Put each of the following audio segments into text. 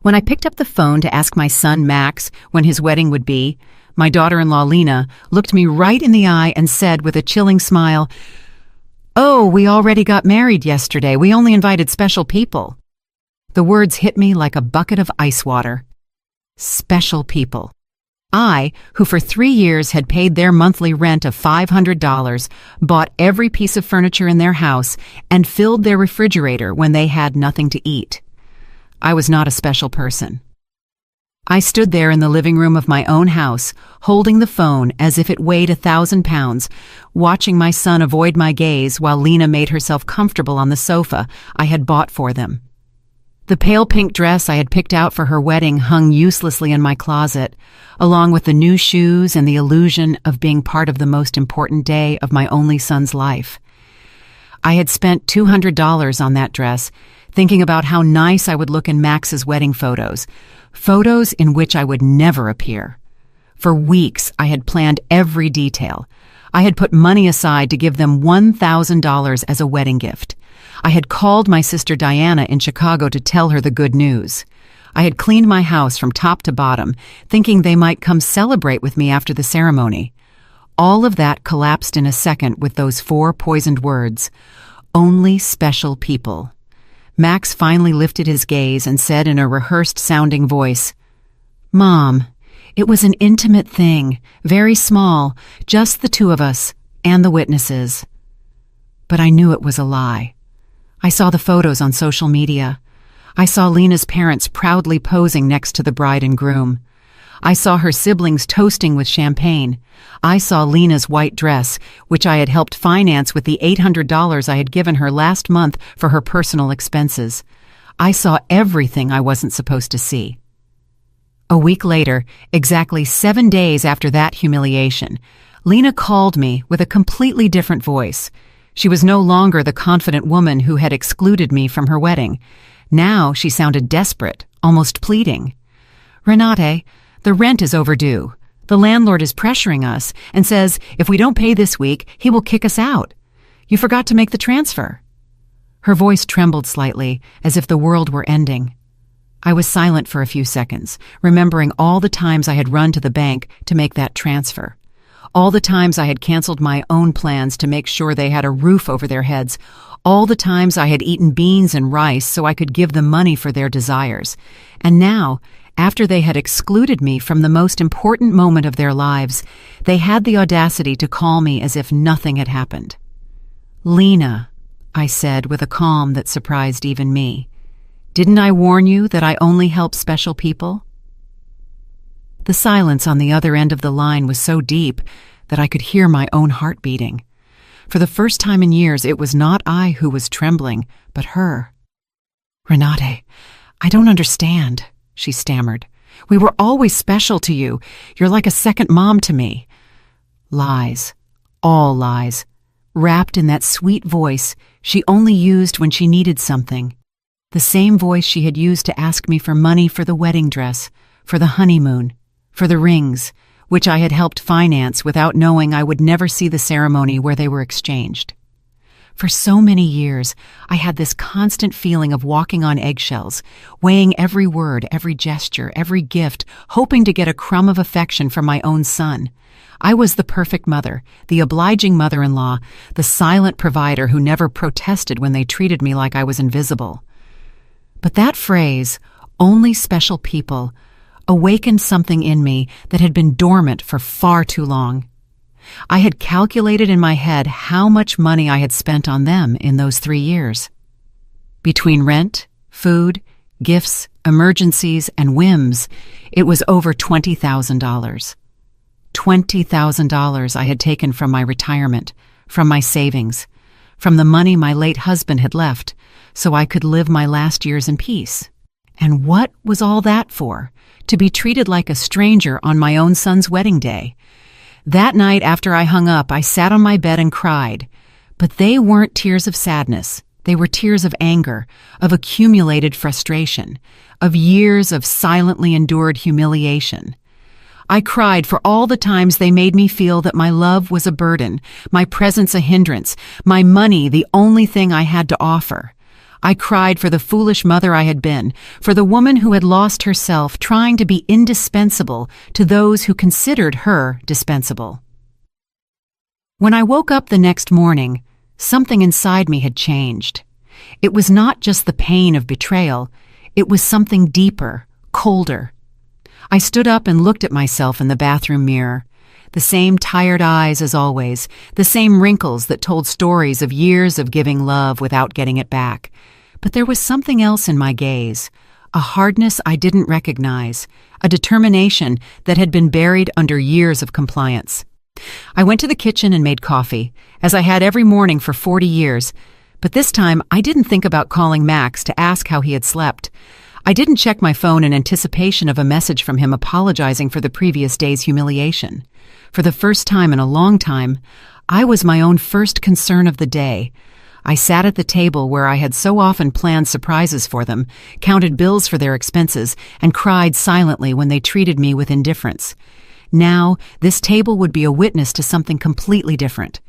When I picked up the phone to ask my son Max when his wedding would be, my daughter-in-law Lena looked me right in the eye and said with a chilling smile, "Oh, we already got married yesterday. We only invited special people." The words hit me like a bucket of ice water. Special people. I, who for 3 years had paid their monthly rent of $500, bought every piece of furniture in their house, and filled their refrigerator when they had nothing to eat. I was not a special person. I stood there in the living room of my own house, holding the phone as if it weighed 1,000 pounds, watching my son avoid my gaze while Lena made herself comfortable on the sofa I had bought for them. The pale pink dress I had picked out for her wedding hung uselessly in my closet, along with the new shoes and the illusion of being part of the most important day of my only son's life. I had spent $200 on that dress, thinking about how nice I would look in Max's wedding photos in which I would never appear. For weeks, I had planned every detail. I had put money aside to give them $1,000 as a wedding gift. I had called my sister Diana in Chicago to tell her the good news. I had cleaned my house from top to bottom, thinking they might come celebrate with me after the ceremony. All of that collapsed in a second with those 4 poisoned words, "Only special people." Max finally lifted his gaze and said in a rehearsed-sounding voice, "Mom, it was an intimate thing, very small, just the 2 of us, and the witnesses." But I knew it was a lie. I saw the photos on social media. I saw Lena's parents proudly posing next to the bride and groom. I saw her siblings toasting with champagne. I saw Lena's white dress, which I had helped finance with the $800 I had given her last month for her personal expenses. I saw everything I wasn't supposed to see. A week later, exactly 7 days after that humiliation, Lena called me with a completely different voice. She was no longer the confident woman who had excluded me from her wedding. Now she sounded desperate, almost pleading. "Renate, the rent is overdue. The landlord is pressuring us and says if we don't pay this week, he will kick us out. You forgot to make the transfer." Her voice trembled slightly, as if the world were ending. I was silent for a few seconds, remembering all the times I had run to the bank to make that transfer. All the times I had canceled my own plans to make sure they had a roof over their heads. All the times I had eaten beans and rice so I could give them money for their desires. And now, after they had excluded me from the most important moment of their lives, they had the audacity to call me as if nothing had happened. "Lena," I said with a calm that surprised even me, "didn't I warn you that I only help special people?" The silence on the other end of the line was so deep that I could hear my own heart beating. For the first time in years, it was not I who was trembling, but her. "Renate, I don't understand," she stammered. "We were always special to you. You're like a second mom to me." Lies. All lies. Wrapped in that sweet voice she only used when she needed something. The same voice she had used to ask me for money for the wedding dress, for the honeymoon, for the rings, which I had helped finance without knowing I would never see the ceremony where they were exchanged. For so many years, I had this constant feeling of walking on eggshells, weighing every word, every gesture, every gift, hoping to get a crumb of affection from my own son. I was the perfect mother, the obliging mother-in-law, the silent provider who never protested when they treated me like I was invisible. But that phrase, "only special people," awakened something in me that had been dormant for far too long. I had calculated in my head how much money I had spent on them in those 3 years. Between rent, food, gifts, emergencies, and whims, it was over $20,000. $20,000 I had taken from my retirement, from my savings, from the money my late husband had left, so I could live my last years in peace. And what was all that for? To be treated like a stranger on my own son's wedding day. That night after I hung up, I sat on my bed and cried. But they weren't tears of sadness. They were tears of anger, of accumulated frustration, of years of silently endured humiliation. I cried for all the times they made me feel that my love was a burden, my presence a hindrance, my money the only thing I had to offer. I cried for the foolish mother I had been, for the woman who had lost herself trying to be indispensable to those who considered her dispensable. When I woke up the next morning, something inside me had changed. It was not just the pain of betrayal, it was something deeper, colder. I stood up and looked at myself in the bathroom mirror. The same tired eyes as always, the same wrinkles that told stories of years of giving love without getting it back. But there was something else in my gaze, a hardness I didn't recognize, a determination that had been buried under years of compliance. I went to the kitchen and made coffee, as I had every morning for 40 years, but this time I didn't think about calling Max to ask how he had slept. I didn't check my phone in anticipation of a message from him apologizing for the previous day's humiliation. For the first time in a long time, I was my own first concern of the day. I sat at the table where I had so often planned surprises for them, counted bills for their expenses, and cried silently when they treated me with indifference. Now, this table would be a witness to something completely different.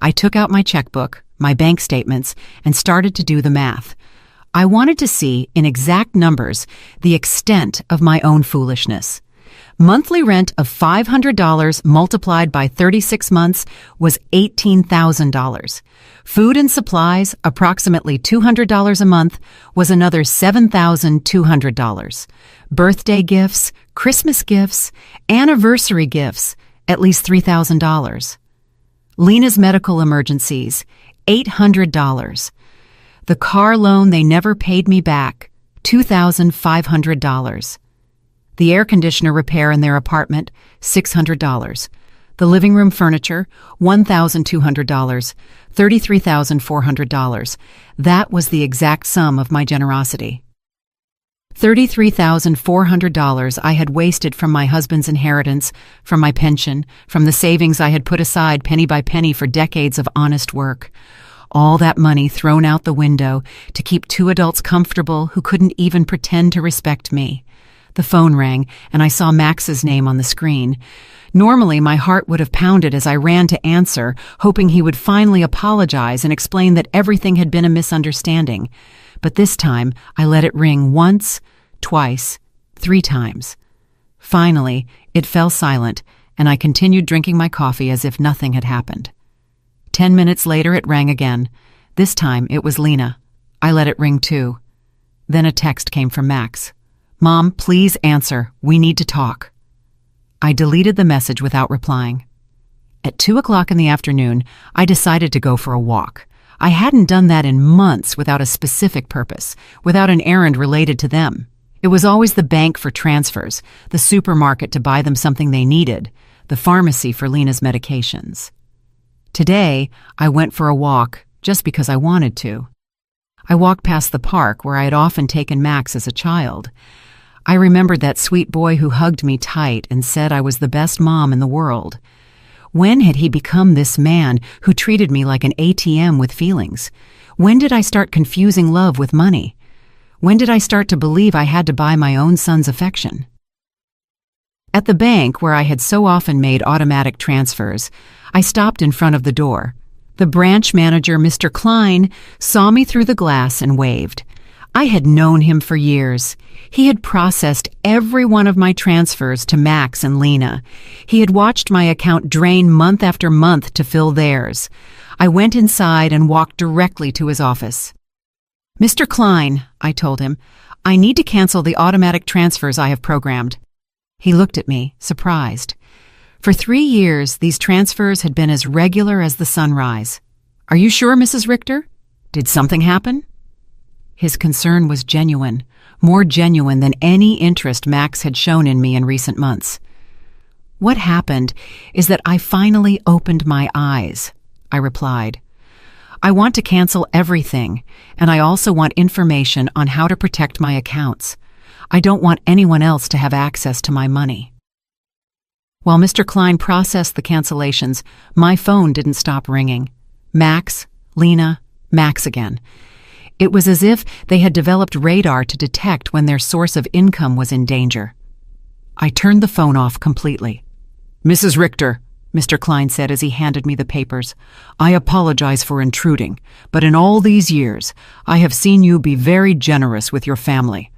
I took out my checkbook, my bank statements, and started to do the math. I wanted to see, in exact numbers, the extent of my own foolishness. Monthly rent of $500 multiplied by 36 months was $18,000. Food and supplies, approximately $200 a month, was another $7,200. Birthday gifts, Christmas gifts, anniversary gifts, at least $3,000. Lena's medical emergencies, $800. The car loan they never paid me back, $2,500. The air conditioner repair in their apartment, $600. The living room furniture, $1,200, $33,400. That was the exact sum of my generosity. $33,400 I had wasted from my husband's inheritance, from my pension, from the savings I had put aside penny by penny for decades of honest work. All that money thrown out the window to keep two adults comfortable who couldn't even pretend to respect me. The phone rang, and I saw Max's name on the screen. Normally, my heart would have pounded as I ran to answer, hoping he would finally apologize and explain that everything had been a misunderstanding. But this time, I let it ring once, twice, 3 times. Finally, it fell silent, and I continued drinking my coffee as if nothing had happened. 10 minutes later, it rang again. This time, it was Lena. I let it ring too. Then a text came from Max. "Mom, please answer. We need to talk." I deleted the message without replying. At 2 o'clock in the afternoon, I decided to go for a walk. I hadn't done that in months without a specific purpose, without an errand related to them. It was always the bank for transfers, the supermarket to buy them something they needed, the pharmacy for Lena's medications. Today, I went for a walk just because I wanted to. I walked past the park where I had often taken Max as a child. I remembered that sweet boy who hugged me tight and said I was the best mom in the world. When had he become this man who treated me like an ATM with feelings? When did I start confusing love with money? When did I start to believe I had to buy my own son's affection? At the bank where I had so often made automatic transfers, I stopped in front of the door. The branch manager, Mr. Klein, saw me through the glass and waved. I had known him for years. He had processed every one of my transfers to Max and Lena. He had watched my account drain month after month to fill theirs. I went inside and walked directly to his office. "Mr. Klein," I told him, "I need to cancel the automatic transfers I have programmed." He looked at me, surprised. For 3 years, these transfers had been as regular as the sunrise. "Are you sure, Mrs. Richter? Did something happen?" His concern was genuine, more genuine than any interest Max had shown in me in recent months. "What happened is that I finally opened my eyes," I replied. "I want to cancel everything, and I also want information on how to protect my accounts. I don't want anyone else to have access to my money." While Mr. Klein processed the cancellations, my phone didn't stop ringing. Max, Lena, Max again. It was as if they had developed radar to detect when their source of income was in danger. I turned the phone off completely. "Mrs. Richter," Mr. Klein said as he handed me the papers. "I apologize for intruding, but in all these years, I have seen you be very generous with your family.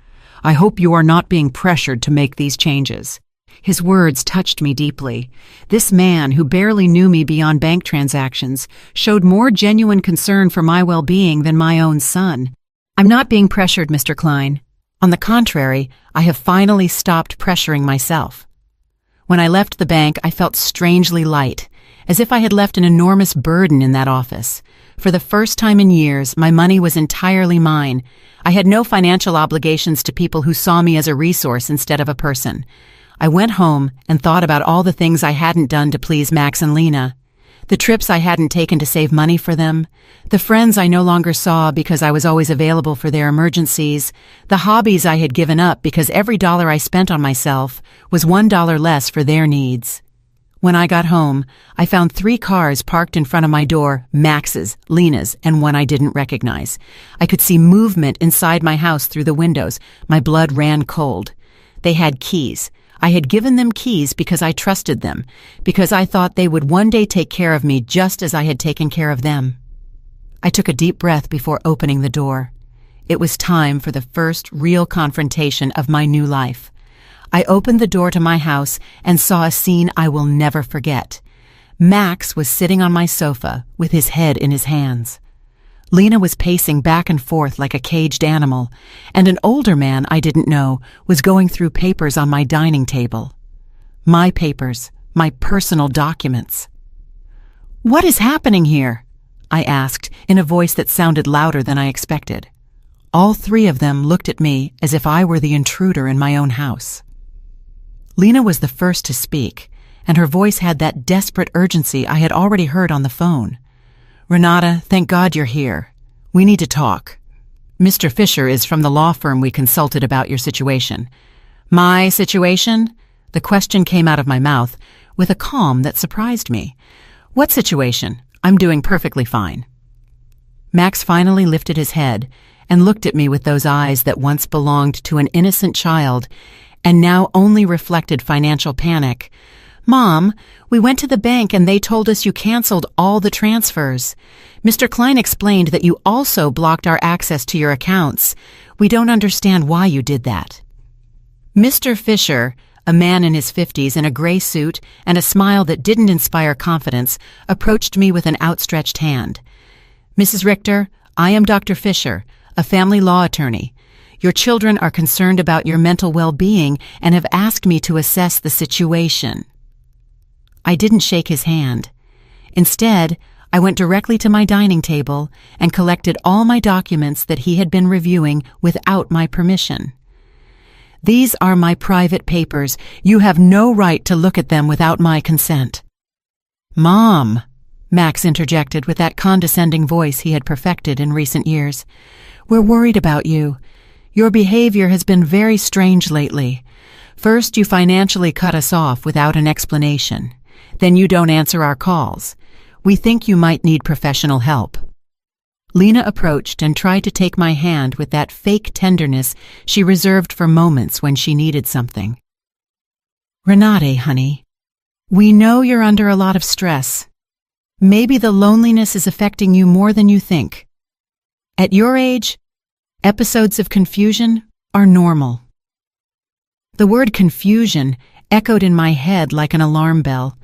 I hope you are not being pressured to make these changes." His words touched me deeply. This man, who barely knew me beyond bank transactions, showed more genuine concern for my well-being than my own son. "I'm not being pressured, Mr. Klein. On the contrary, I have finally stopped pressuring myself." When I left the bank, I felt strangely light, as if I had left an enormous burden in that office. For the first time in years, my money was entirely mine. I had no financial obligations to people who saw me as a resource instead of a person. I went home and thought about all the things I hadn't done to please Max and Lena, the trips I hadn't taken to save money for them, the friends I no longer saw because I was always available for their emergencies, the hobbies I had given up because every dollar I spent on myself was $1 less for their needs. When I got home, I found 3 cars parked in front of my door, Max's, Lena's, and one I didn't recognize. I could see movement inside my house through the windows. My blood ran cold. They had keys. I had given them keys because I trusted them, because I thought they would one day take care of me just as I had taken care of them. I took a deep breath before opening the door. It was time for the first real confrontation of my new life. I opened the door to my house and saw a scene I will never forget. Max was sitting on my sofa with his head in his hands. Lena was pacing back and forth like a caged animal, and an older man I didn't know was going through papers on my dining table. My papers, my personal documents. "What is happening here?" I asked in a voice that sounded louder than I expected. All 3 of them looked at me as if I were the intruder in my own house. Lena was the first to speak, and her voice had that desperate urgency I had already heard on the phone. "Renata, thank God you're here. We need to talk. Mr. Fisher is from the law firm we consulted about your situation." "My situation?" The question came out of my mouth with a calm that surprised me. "What situation? I'm doing perfectly fine." Max finally lifted his head and looked at me with those eyes that once belonged to an innocent child and now only reflected financial panic. "Mom, we went to the bank and they told us you canceled all the transfers. Mr. Klein explained that you also blocked our access to your accounts. We don't understand why you did that." Mr. Fisher, a man in his 50s in a gray suit and a smile that didn't inspire confidence, approached me with an outstretched hand. "Mrs. Richter, I am Dr. Fisher, a family law attorney. Your children are concerned about your mental well-being and have asked me to assess the situation." I didn't shake his hand. Instead, I went directly to my dining table and collected all my documents that he had been reviewing without my permission. "These are my private papers. You have no right to look at them without my consent." "Mom," Max interjected with that condescending voice he had perfected in recent years, "we're worried about you. Your behavior has been very strange lately. First, you financially cut us off without an explanation. Then you don't answer our calls. We think you might need professional help." Lena approached and tried to take my hand with that fake tenderness she reserved for moments when she needed something. "Renate, honey, we know you're under a lot of stress. Maybe the loneliness is affecting you more than you think. At your age, episodes of confusion are normal." The word confusion echoed in my head like an alarm bell.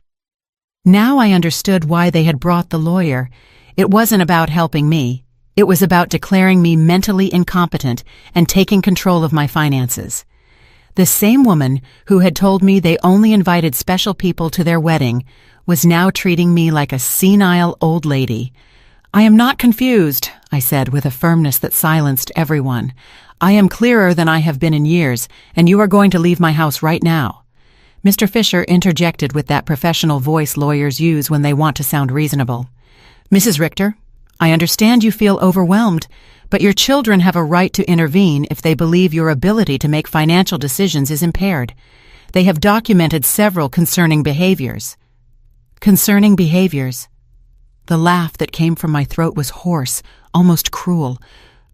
Now I understood why they had brought the lawyer. It wasn't about helping me. It was about declaring me mentally incompetent and taking control of my finances. The same woman who had told me they only invited special people to their wedding was now treating me like a senile old lady. "I am not confused," I said with a firmness that silenced everyone. "I am clearer than I have been in years, and you are going to leave my house right now." Mr. Fisher interjected with that professional voice lawyers use when they want to sound reasonable. "Mrs. Richter, I understand you feel overwhelmed, but your children have a right to intervene if they believe your ability to make financial decisions is impaired. They have documented several concerning behaviors." Concerning behaviors. The laugh that came from my throat was hoarse, almost cruel.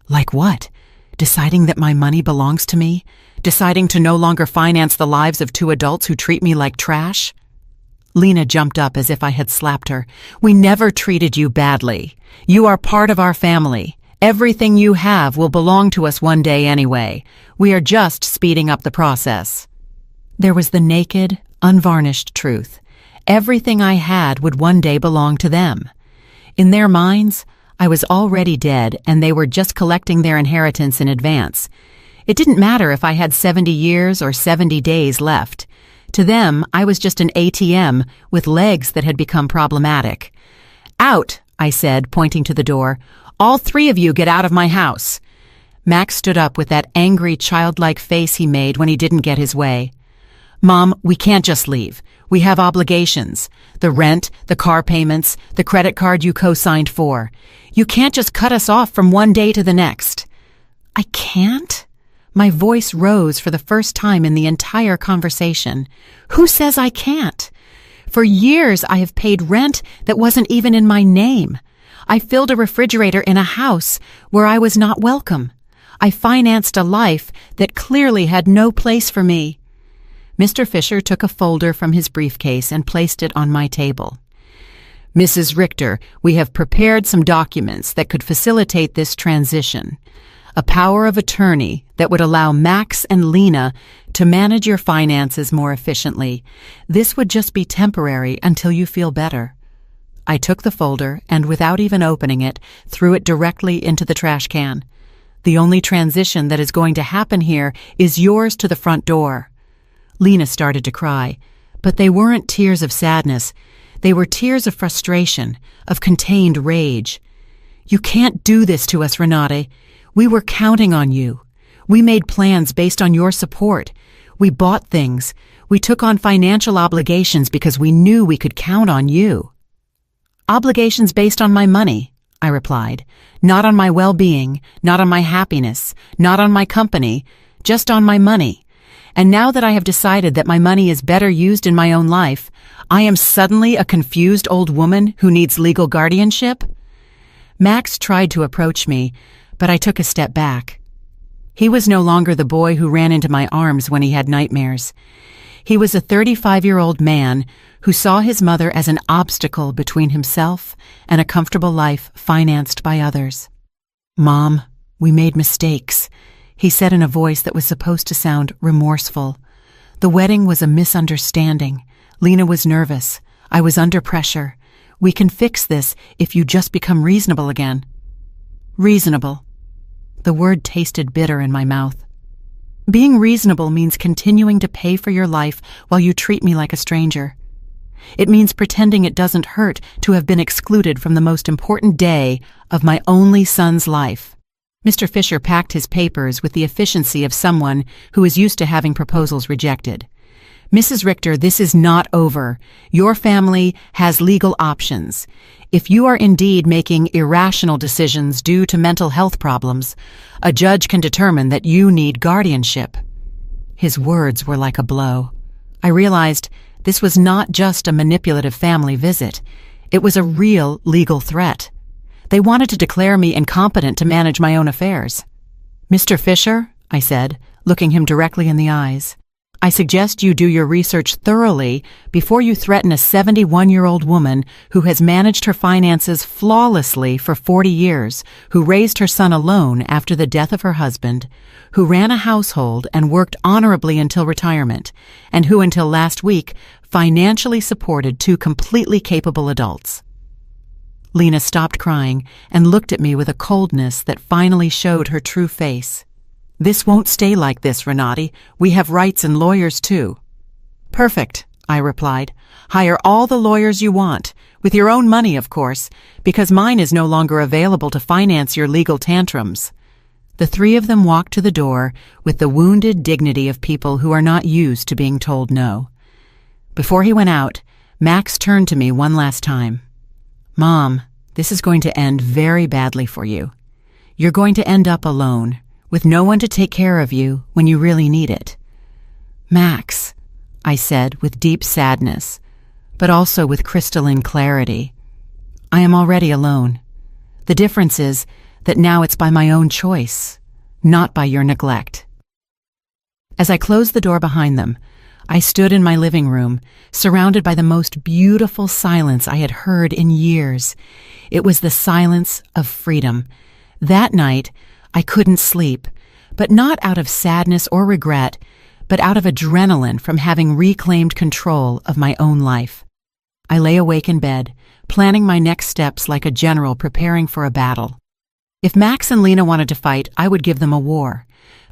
Like what? Deciding that my money belongs to me? Deciding to no longer finance the lives of 2 adults who treat me like trash? Lena jumped up as if I had slapped her. "We never treated you badly. You are part of our family. Everything you have will belong to us one day anyway. We are just speeding up the process." There was the naked, unvarnished truth. Everything I had would one day belong to them. In their minds, I was already dead and they were just collecting their inheritance in advance. It didn't matter if I had 70 years or 70 days left. To them, I was just an ATM with legs that had become problematic. "Out," I said, pointing to the door. "All three of you get out of my house." Max stood up with that angry, childlike face he made when he didn't get his way. "Mom, we can't just leave. We have obligations. The rent, the car payments, the credit card you co-signed for. You can't just cut us off from one day to the next." "I can't?" My voice rose for the first time in the entire conversation. "Who says I can't? For years I have paid rent that wasn't even in my name. I filled a refrigerator in a house where I was not welcome. I financed a life that clearly had no place for me." Mr. Fisher took a folder from his briefcase and placed it on my table. "Mrs. Richter, we have prepared some documents that could facilitate this transition. A power of attorney that would allow Max and Lena to manage your finances more efficiently. This would just be temporary until you feel better." I took the folder and, without even opening it, threw it directly into the trash can. "The only transition that is going to happen here is yours to the front door." Lena started to cry, but they weren't tears of sadness. They were tears of frustration, of contained rage. "You can't do this to us, Renate. We were counting on you. We made plans based on your support. We bought things. We took on financial obligations because we knew we could count on you." "Obligations based on my money," I replied. "Not on my well-being, not on my happiness, not on my company, just on my money. And now that I have decided that my money is better used in my own life, I am suddenly a confused old woman who needs legal guardianship?" Max tried to approach me, but I took a step back. He was no longer the boy who ran into my arms when he had nightmares. He was a 35-year-old man who saw his mother as an obstacle between himself and a comfortable life financed by others. "Mom, we made mistakes," he said in a voice that was supposed to sound remorseful. "The wedding was a misunderstanding. Lena was nervous. I was under pressure. We can fix this if you just become reasonable again." Reasonable. The word tasted bitter in my mouth. Being reasonable means continuing to pay for your life while you treat me like a stranger. It means pretending it doesn't hurt to have been excluded from the most important day of my only son's life. Mr. Fisher packed his papers with the efficiency of someone who is used to having proposals rejected. "Mrs. Richter, this is not over. Your family has legal options. If you are indeed making irrational decisions due to mental health problems, a judge can determine that you need guardianship." His words were like a blow. I realized this was not just a manipulative family visit. It was a real legal threat. They wanted to declare me incompetent to manage my own affairs. "Mr. Fisher," I said, looking him directly in the eyes, "I suggest you do your research thoroughly before you threaten a 71-year-old woman who has managed her finances flawlessly for 40 years, who raised her son alone after the death of her husband, who ran a household and worked honorably until retirement, and who until last week financially supported two completely capable adults." Lena stopped crying and looked at me with a coldness that finally showed her true face. "This won't stay like this, Renate. We have rights and lawyers too." "Perfect," I replied. "Hire all the lawyers you want, with your own money, of course, because mine is no longer available to finance your legal tantrums." The three of them walked to the door with the wounded dignity of people who are not used to being told no. Before he went out, Max turned to me one last time. "Mom, this is going to end very badly for you. You're going to end up alone, with no one to take care of you when you really need it." "Max," I said with deep sadness, but also with crystalline clarity, "I am already alone. The difference is that now it's by my own choice, not by your neglect." As I closed the door behind them, I stood in my living room, surrounded by the most beautiful silence I had heard in years. It was the silence of freedom. That night, I couldn't sleep, but not out of sadness or regret, but out of adrenaline from having reclaimed control of my own life. I lay awake in bed, planning my next steps like a general preparing for a battle. If Max and Lena wanted to fight, I would give them a war.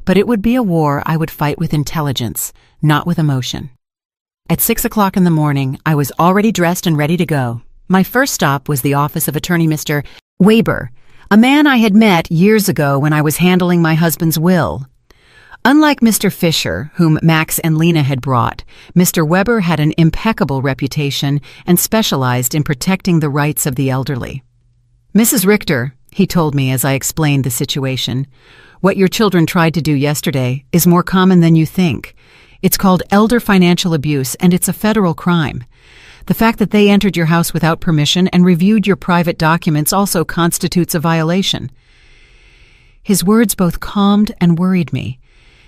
But it would be a war I would fight with intelligence, not with emotion. At 6 o'clock in the morning, I was already dressed and ready to go. My first stop was the office of attorney Mr. Weber, a man I had met years ago when I was handling my husband's will. Unlike Mr. Fisher, whom Max and Lena had brought, Mr. Weber had an impeccable reputation and specialized in protecting the rights of the elderly. "Mrs. Richter," he told me as I explained the situation, "what your children tried to do yesterday is more common than you think. It's called elder financial abuse, and it's a federal crime. The fact that they entered your house without permission and reviewed your private documents also constitutes a violation." His words both calmed and worried me.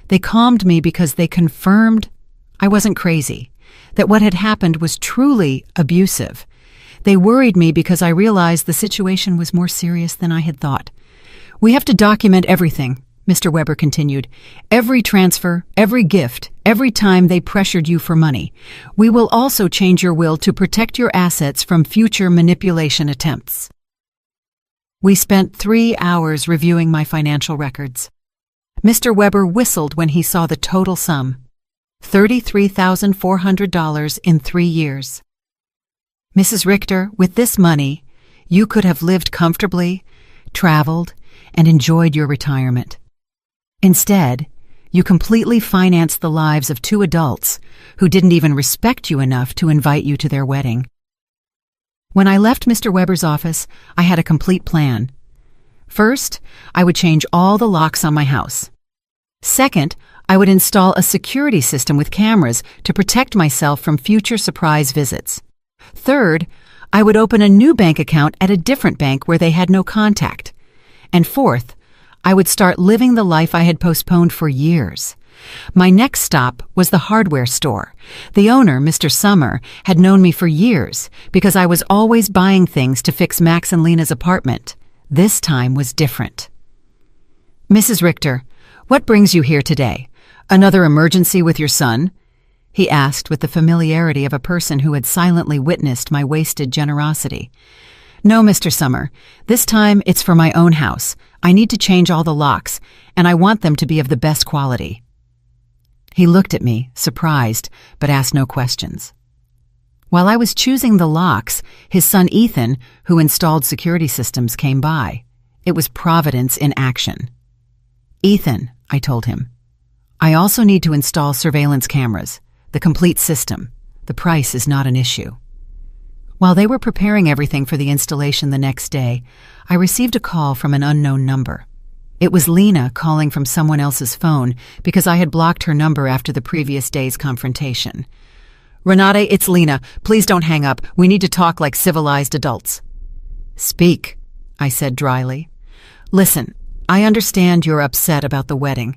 They calmed me because they confirmed I wasn't crazy, that what had happened was truly abusive. They worried me because I realized the situation was more serious than I had thought. "We have to document everything," Mr. Weber continued. "Every transfer, every gift, every time they pressured you for money. We will also change your will to protect your assets from future manipulation attempts." We spent 3 hours reviewing my financial records. Mr. Weber whistled when he saw the total sum: $33,400 in 3 years. "Mrs. Richter, with this money, you could have lived comfortably, traveled, and enjoyed your retirement. Instead, you completely financed the lives of 2 adults who didn't even respect you enough to invite you to their wedding." When I left Mr. Weber's office, I had a complete plan. First, I would change all the locks on my house. Second, I would install a security system with cameras to protect myself from future surprise visits. Third, I would open a new bank account at a different bank where they had no contact. And fourth, I would start living the life I had postponed for years. My next stop was the hardware store. The owner, Mr. Summer, had known me for years because I was always buying things to fix Max and Lena's apartment. This time was different. "Mrs. Richter, what brings you here today? Another emergency with your son?" he asked with the familiarity of a person who had silently witnessed my wasted generosity. "No, Mr. Summer. This time it's for my own house. I need to change all the locks, and I want them to be of the best quality." He looked at me, surprised, but asked no questions. While I was choosing the locks, his son Ethan, who installed security systems, came by. It was Providence in action. "Ethan," I told him, "I also need to install surveillance cameras, the complete system. The price is not an issue." While they were preparing everything for the installation the next day, I received a call from an unknown number. It was Lena calling from someone else's phone because I had blocked her number after the previous day's confrontation. "Renate, it's Lena. Please don't hang up. We need to talk like civilized adults." "Speak," I said dryly. "Listen, I understand you're upset about the wedding.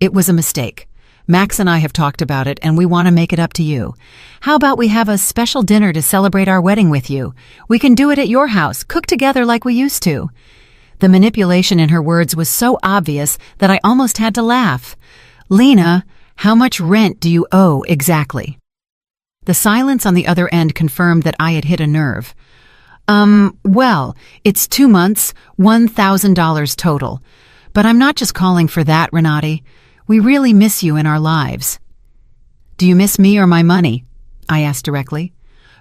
It was a mistake. Max and I have talked about it, and we want to make it up to you. How about we have a special dinner to celebrate our wedding with you? We can do it at your house, cook together like we used to." The manipulation in her words was so obvious that I almost had to laugh. "Lena, how much rent do you owe exactly?" The silence on the other end confirmed that I had hit a nerve. Well, it's 2 months, $1,000 total. But I'm not just calling for that, Renate. We really miss you in our lives." "Do you miss me or my money?" I asked directly.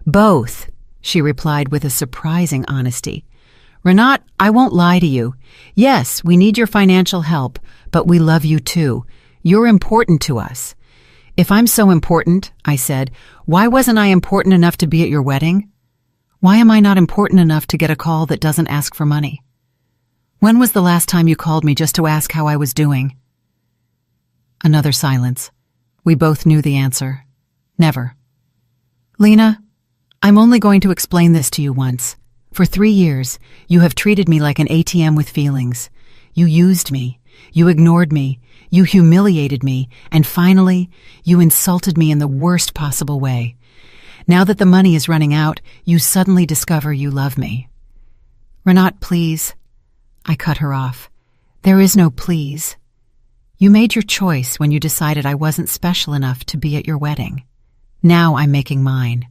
"Both," she replied with a surprising honesty. "Renate, I won't lie to you. Yes, we need your financial help, but we love you too. You're important to us." "If I'm so important," I said, "why wasn't I important enough to be at your wedding? Why am I not important enough to get a call that doesn't ask for money? When was the last time you called me just to ask how I was doing?" Another silence. We both knew the answer. Never. "Lena, I'm only going to explain this to you once. For 3 years, you have treated me like an ATM with feelings. You used me. You ignored me. You humiliated me, and finally, you insulted me in the worst possible way. Now that the money is running out, you suddenly discover you love me." "Renat, please." I cut her off. "There is no please. You made your choice when you decided I wasn't special enough to be at your wedding. Now I'm making mine."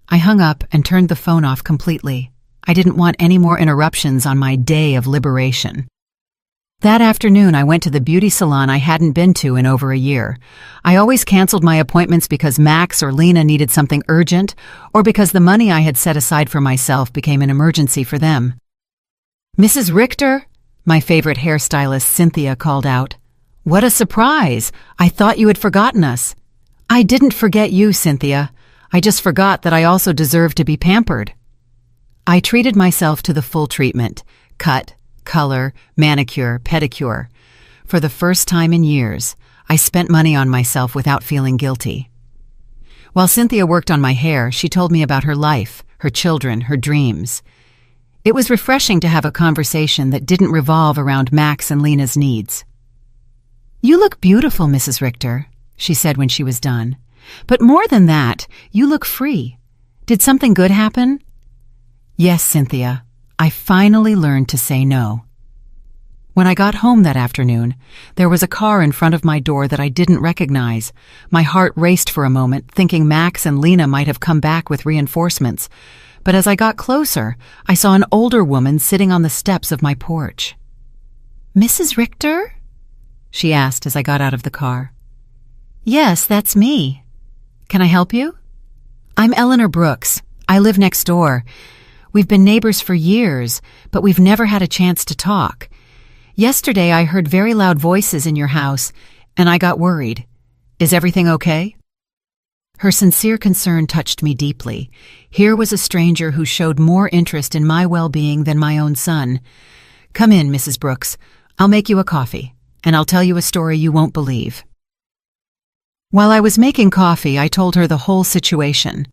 I hung up and turned the phone off completely. I didn't want any more interruptions on my day of liberation. That afternoon, I went to the beauty salon I hadn't been to in over a year. I always canceled my appointments because Max or Lena needed something urgent, or because the money I had set aside for myself became an emergency for them. "Mrs. Richter?" my favorite hairstylist Cynthia called out. "What a surprise! I thought you had forgotten us." "I didn't forget you, Cynthia. I just forgot that I also deserve to be pampered." I treated myself to the full treatment: cut, color, manicure, pedicure. For the first time in years, I spent money on myself without feeling guilty. While Cynthia worked on my hair, she told me about her life, her children, her dreams. It was refreshing to have a conversation that didn't revolve around Max and Lena's needs. "You look beautiful, Mrs. Richter," she said when she was done. "But more than that, you look free. Did something good happen?" "Yes, Cynthia. I finally learned to say no." When I got home that afternoon, there was a car in front of my door that I didn't recognize. My heart raced for a moment, thinking Max and Lena might have come back with reinforcements. But as I got closer, I saw an older woman sitting on the steps of my porch. "Mrs. Richter?" she asked as I got out of the car. "Yes, that's me. Can I help you?" "I'm Eleanor Brooks. I live next door. We've been neighbors for years, but we've never had a chance to talk. Yesterday I heard very loud voices in your house, and I got worried. Is everything okay?" Her sincere concern touched me deeply. Here was a stranger who showed more interest in my well-being than my own son. "Come in, Mrs. Brooks. I'll make you a coffee, and I'll tell you a story you won't believe." While I was making coffee, I told her the whole situation.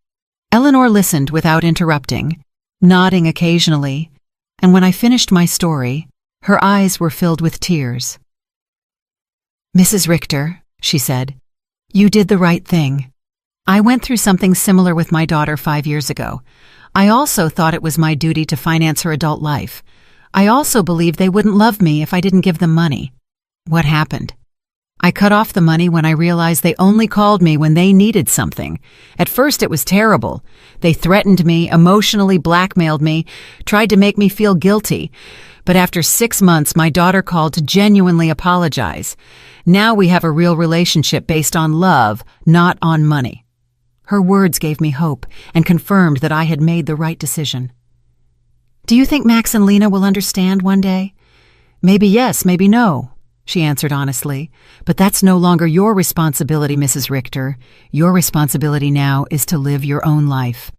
Eleanor listened without interrupting, nodding occasionally, and when I finished my story, her eyes were filled with tears. "Mrs. Richter," she said, "you did the right thing. I went through something similar with my daughter 5 years ago. I also thought it was my duty to finance her adult life. I also believed they wouldn't love me if I didn't give them money. What happened? I cut off the money when I realized they only called me when they needed something. At first it was terrible. They threatened me, emotionally blackmailed me, tried to make me feel guilty. But after 6 months, my daughter called to genuinely apologize. Now we have a real relationship based on love, not on money." Her words gave me hope and confirmed that I had made the right decision. "Do you think Max and Lena will understand one day?" "Maybe yes, maybe no," she answered honestly. "But that's no longer your responsibility, Mrs. Richter. Your responsibility now is to live your own life."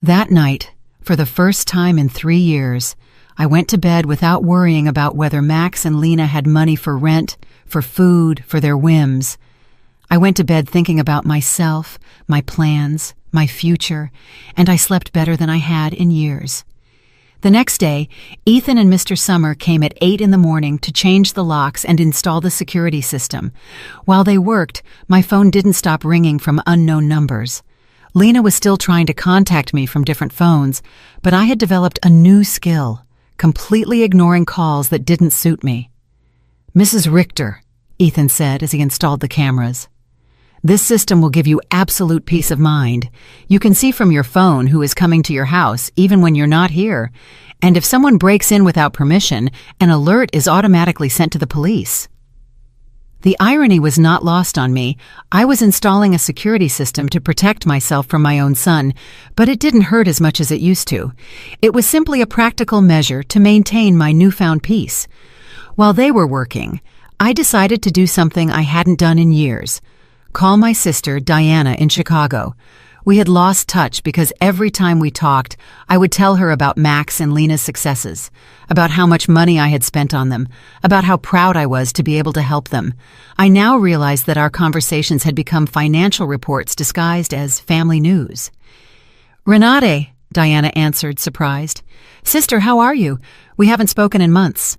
That night, for the first time in 3 years, I went to bed without worrying about whether Max and Lena had money for rent, for food, for their whims. I went to bed thinking about myself, my plans, my future, and I slept better than I had in years. The next day, Ethan and Mr. Summer came at 8 in the morning to change the locks and install the security system. While they worked, my phone didn't stop ringing from unknown numbers. Lena was still trying to contact me from different phones, but I had developed a new skill, completely ignoring calls that didn't suit me. "Mrs. Richter," Ethan said as he installed the cameras, "this system will give you absolute peace of mind. You can see from your phone who is coming to your house, even when you're not here. And if someone breaks in without permission, an alert is automatically sent to the police." The irony was not lost on me. I was installing a security system to protect myself from my own son, but it didn't hurt as much as it used to. It was simply a practical measure to maintain my newfound peace. While they were working, I decided to do something I hadn't done in years: call my sister, Diana, in Chicago. We had lost touch because every time we talked, I would tell her about Max and Lena's successes, about how much money I had spent on them, about how proud I was to be able to help them. I now realized that our conversations had become financial reports disguised as family news. "Renate," Diana answered, surprised. "Sister, how are you? We haven't spoken in months."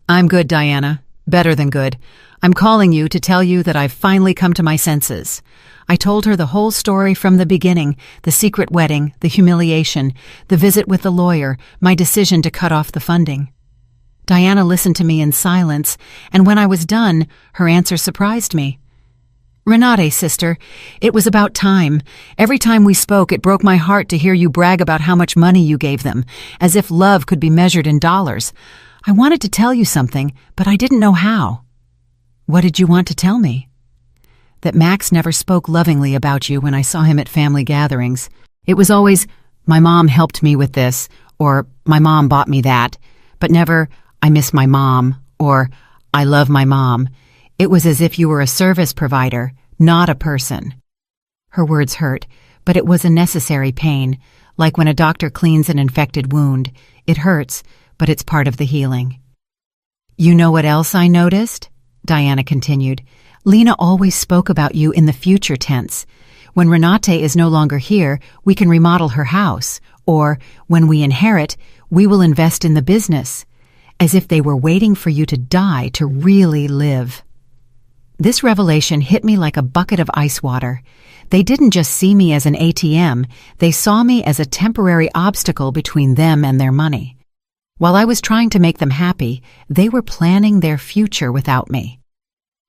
"I'm good, Diana. Better than good. I'm calling you to tell you that I've finally come to my senses. I told her the whole story from the beginning, the secret wedding, the humiliation, the visit with the lawyer, my decision to cut off the funding. Diana listened to me in silence, and when I was done, her answer surprised me. Renate, sister, it was about time. Every time we spoke, it broke my heart to hear you brag about how much money you gave them, as if love could be measured in dollars. I wanted to tell you something, but I didn't know how. What did you want to tell me? That Max never spoke lovingly about you when I saw him at family gatherings. It was always, my mom helped me with this, or my mom bought me that, but never, I miss my mom, or I love my mom. It was as if you were a service provider, not a person. Her words hurt, but it was a necessary pain, like when a doctor cleans an infected wound. It hurts, but it's part of the healing. You know what else I noticed? Diana continued. Lena always spoke about you in the future tense. When Renate is no longer here, we can remodel her house, or when we inherit, we will invest in the business, as if they were waiting for you to die to really live. This revelation hit me like a bucket of ice water. They didn't just see me as an ATM, they saw me as a temporary obstacle between them and their money. While I was trying to make them happy, they were planning their future without me.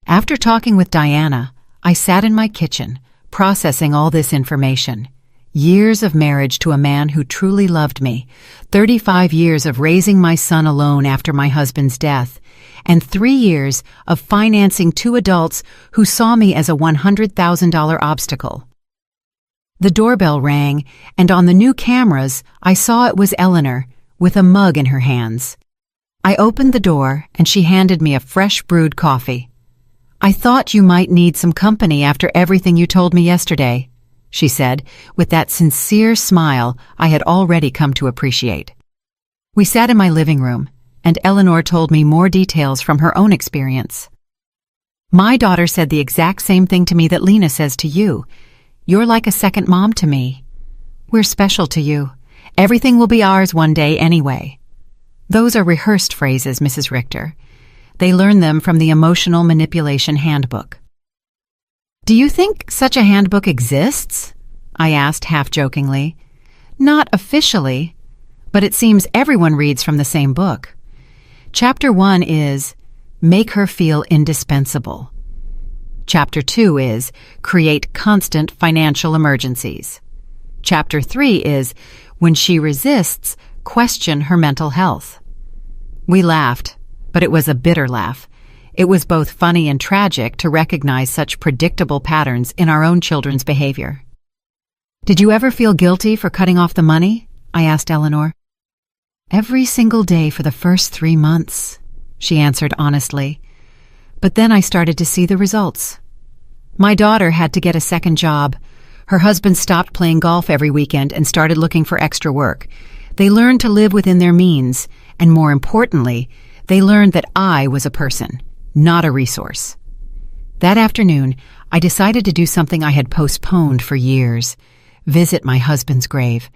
After talking with Diana, I sat in my kitchen, processing all this information. Years of marriage to a man who truly loved me, 35 years of raising my son alone after my husband's death, and 3 years of financing 2 adults who saw me as a $100,000 obstacle. The doorbell rang, and on the new cameras, I saw it was Eleanor, with a mug in her hands. I opened the door, and she handed me a fresh brewed coffee. I thought you might need some company after everything you told me yesterday, she said, with that sincere smile I had already come to appreciate. We sat in my living room, and Eleanor told me more details from her own experience. My daughter said the exact same thing to me that Lena says to you. You're like a second mom to me. We're special to you. Everything will be ours one day anyway. Those are rehearsed phrases, Mrs. Richter. They learn them from the Emotional Manipulation Handbook. Do you think such a handbook exists? I asked half-jokingly. Not officially, but it seems everyone reads from the same book. Chapter 1 is Make Her Feel Indispensable. Chapter 2 is Create Constant Financial Emergencies. Chapter 3 is When She Resists, Question Her Mental Health. We laughed, but it was a bitter laugh. It was both funny and tragic to recognize such predictable patterns in our own children's behavior. Did you ever feel guilty for cutting off the money? I asked Eleanor. Every single day for the first 3 months, she answered honestly. But then I started to see the results. My daughter had to get a second job. Her husband stopped playing golf every weekend and started looking for extra work. They learned to live within their means, and more importantly, they learned that I was a person, not a resource. That afternoon, I decided to do something I had postponed for years, visit my husband's grave.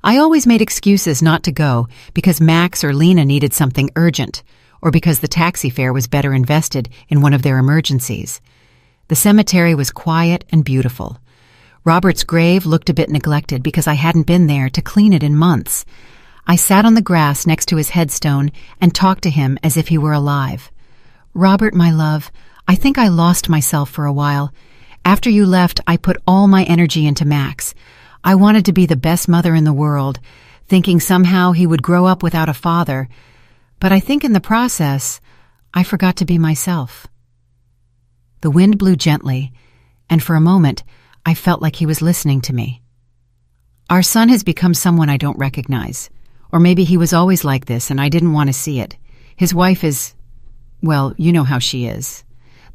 I always made excuses not to go because Max or Lena needed something urgent, or because the taxi fare was better invested in one of their emergencies. The cemetery was quiet and beautiful. Robert's grave looked a bit neglected because I hadn't been there to clean it in months. I sat on the grass next to his headstone and talked to him as if he were alive. Robert, my love, I think I lost myself for a while. After you left, I put all my energy into Max. I wanted to be the best mother in the world, thinking somehow he would grow up without a father. But I think in the process, I forgot to be myself. The wind blew gently, and for a moment, I felt like he was listening to me. Our son has become someone I don't recognize. Or maybe he was always like this and I didn't want to see it. His wife is, well, you know how she is.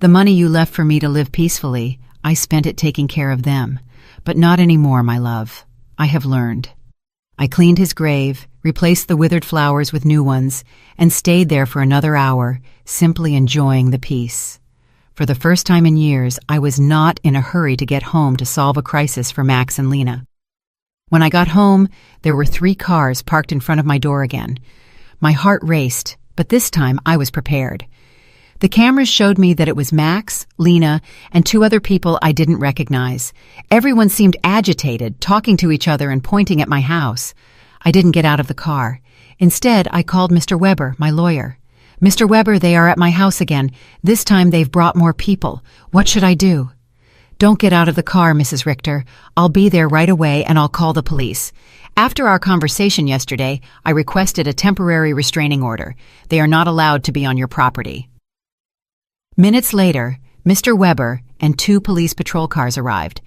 The money you left for me to live peacefully, I spent it taking care of them. But not anymore, my love. I have learned. I cleaned his grave, replaced the withered flowers with new ones, and stayed there for another hour, simply enjoying the peace. For the first time in years, I was not in a hurry to get home to solve a crisis for Max and Lena. When I got home, there were 3 cars parked in front of my door again. My heart raced, but this time I was prepared. The cameras showed me that it was Max, Lena, and two other people I didn't recognize. Everyone seemed agitated, talking to each other and pointing at my house. I didn't get out of the car. Instead, I called Mr. Weber, my lawyer. Mr. Weber, they are at my house again. This time they've brought more people. What should I do? Don't get out of the car, Mrs. Richter. I'll be there right away and I'll call the police. After our conversation yesterday, I requested a temporary restraining order. They are not allowed to be on your property. Minutes later, Mr. Weber and two police patrol cars arrived.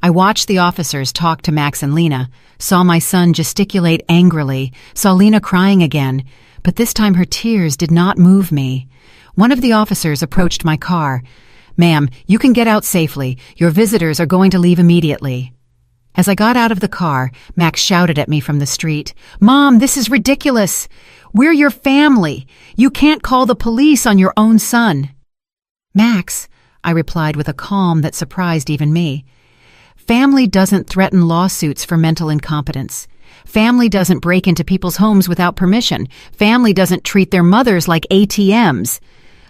I watched the officers talk to Max and Lena, saw my son gesticulate angrily, saw Lena crying again, but this time her tears did not move me. One of the officers approached my car. "Ma'am, you can get out safely. Your visitors are going to leave immediately." As I got out of the car, Max shouted at me from the street, "Mom, this is ridiculous. We're your family. You can't call the police on your own son." "Max," I replied with a calm that surprised even me, "family doesn't threaten lawsuits for mental incompetence. Family doesn't break into people's homes without permission. Family doesn't treat their mothers like ATMs.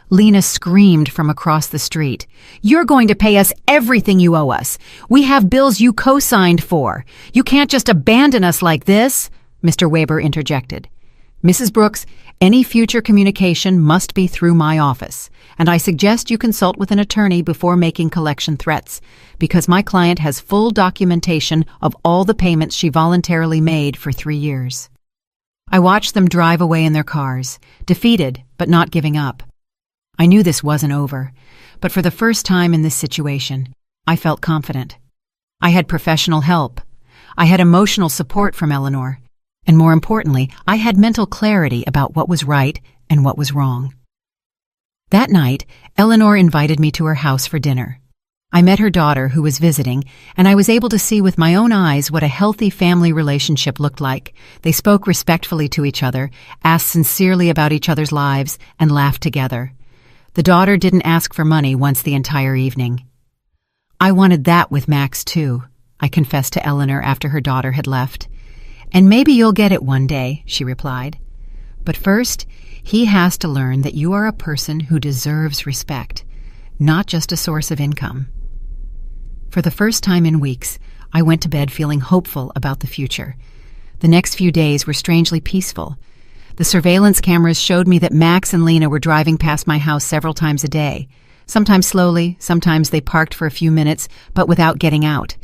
Lena screamed from across the street. "You're going to pay us everything you owe us. We have bills you co-signed for. You can't just abandon us like this," Mr. Weber interjected. "Mrs. Brooks, any future communication must be through my office, and I suggest you consult with an attorney before making collection threats, because my client has full documentation of all the payments she voluntarily made for 3 years." I watched them drive away in their cars, defeated but not giving up. I knew this wasn't over, but for the first time in this situation, I felt confident. I had professional help. I had emotional support from Eleanor. And more importantly, I had mental clarity about what was right and what was wrong. That night, Eleanor invited me to her house for dinner. I met her daughter, who was visiting, and I was able to see with my own eyes what a healthy family relationship looked like. They spoke respectfully to each other, asked sincerely about each other's lives, and laughed together. The daughter didn't ask for money once the entire evening. "I wanted that with Max, too," I confessed to Eleanor after her daughter had left. "And maybe you'll get it one day," she replied. "But first, he has to learn that you are a person who deserves respect, not just a source of income." For the first time in weeks, I went to bed feeling hopeful about the future. The next few days were strangely peaceful. The surveillance cameras showed me that Max and Lena were driving past my house several times a day. Sometimes slowly, sometimes they parked for a few minutes, but without getting out.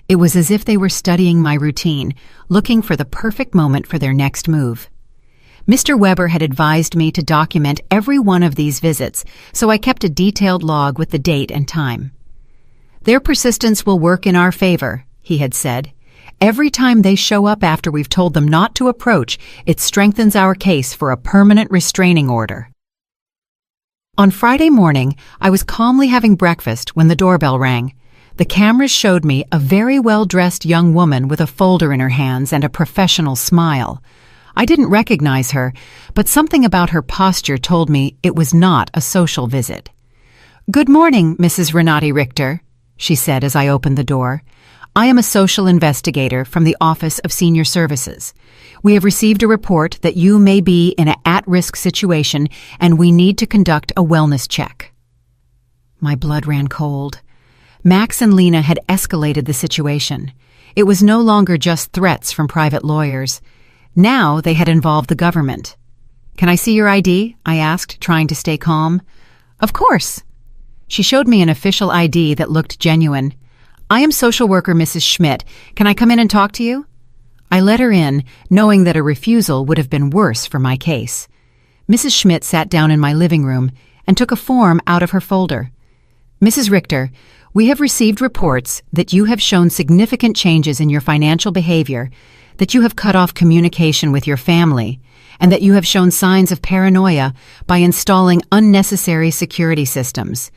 It was as if they were studying my routine, looking for the perfect moment for their next move. Mr. Weber had advised me to document every one of these visits, so I kept a detailed log with the date and time. "Their persistence will work in our favor," he had said. "Every time they show up after we've told them not to approach, it strengthens our case for a permanent restraining order." On Friday morning, I was calmly having breakfast when the doorbell rang. The cameras showed me a very well-dressed young woman with a folder in her hands and a professional smile. I didn't recognize her, but something about her posture told me it was not a social visit. "Good morning, Mrs. Renati Richter," she said as I opened the door. "I am a social investigator from the Office of Senior Services. We have received a report that you may be in an at-risk situation and we need to conduct a wellness check." My blood ran cold. Max and Lena had escalated the situation. It was no longer just threats from private lawyers. Now they had involved the government. "Can I see your ID?" I asked, trying to stay calm. "Of course." She showed me an official ID that looked genuine. "I am social worker Mrs. Schmidt. Can I come in and talk to you?" I let her in, knowing that a refusal would have been worse for my case. Mrs. Schmidt sat down in my living room and took a form out of her folder. "Mrs. Richter, we have received reports that you have shown significant changes in your financial behavior, that you have cut off communication with your family, and that you have shown signs of paranoia by installing unnecessary security systems.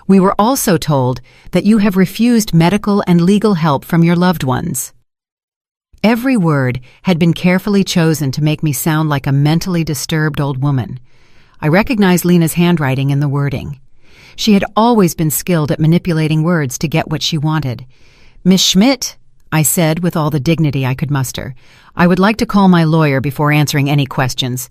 We were also told that you have refused medical and legal help from your loved ones." Every word had been carefully chosen to make me sound like a mentally disturbed old woman. I recognized Lena's handwriting in the wording. She had always been skilled at manipulating words to get what she wanted. "Miss Schmidt," I said with all the dignity I could muster, "I would like to call my lawyer before answering any questions."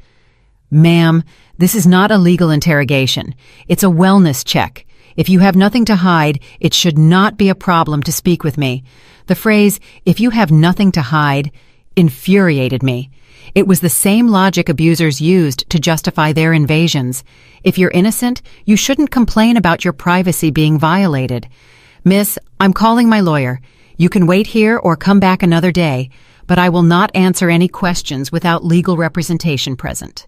Ma'am, this is not a legal interrogation. It's a wellness check. If you have nothing to hide, it should not be a problem to speak with me. The phrase, "if you have nothing to hide," infuriated me. It was the same logic abusers used to justify their invasions. If you're innocent, you shouldn't complain about your privacy being violated. Miss, I'm calling my lawyer. You can wait here or come back another day, but I will not answer any questions without legal representation present.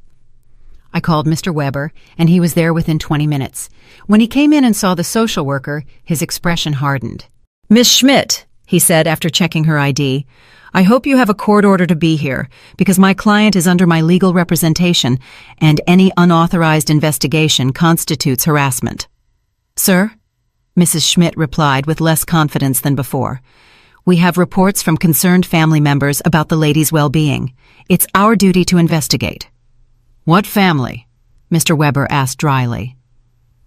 I called Mr. Weber, and he was there within 20 minutes. When he came in and saw the social worker, his expression hardened. "Miss Schmidt," he said after checking her ID, "I hope you have a court order to be here, because my client is under my legal representation, and any unauthorized investigation constitutes harassment." "Sir?" Mrs. Schmidt replied with less confidence than before. "We have reports from concerned family members about the lady's well-being. It's our duty to investigate." "What family?" Mr. Weber asked dryly.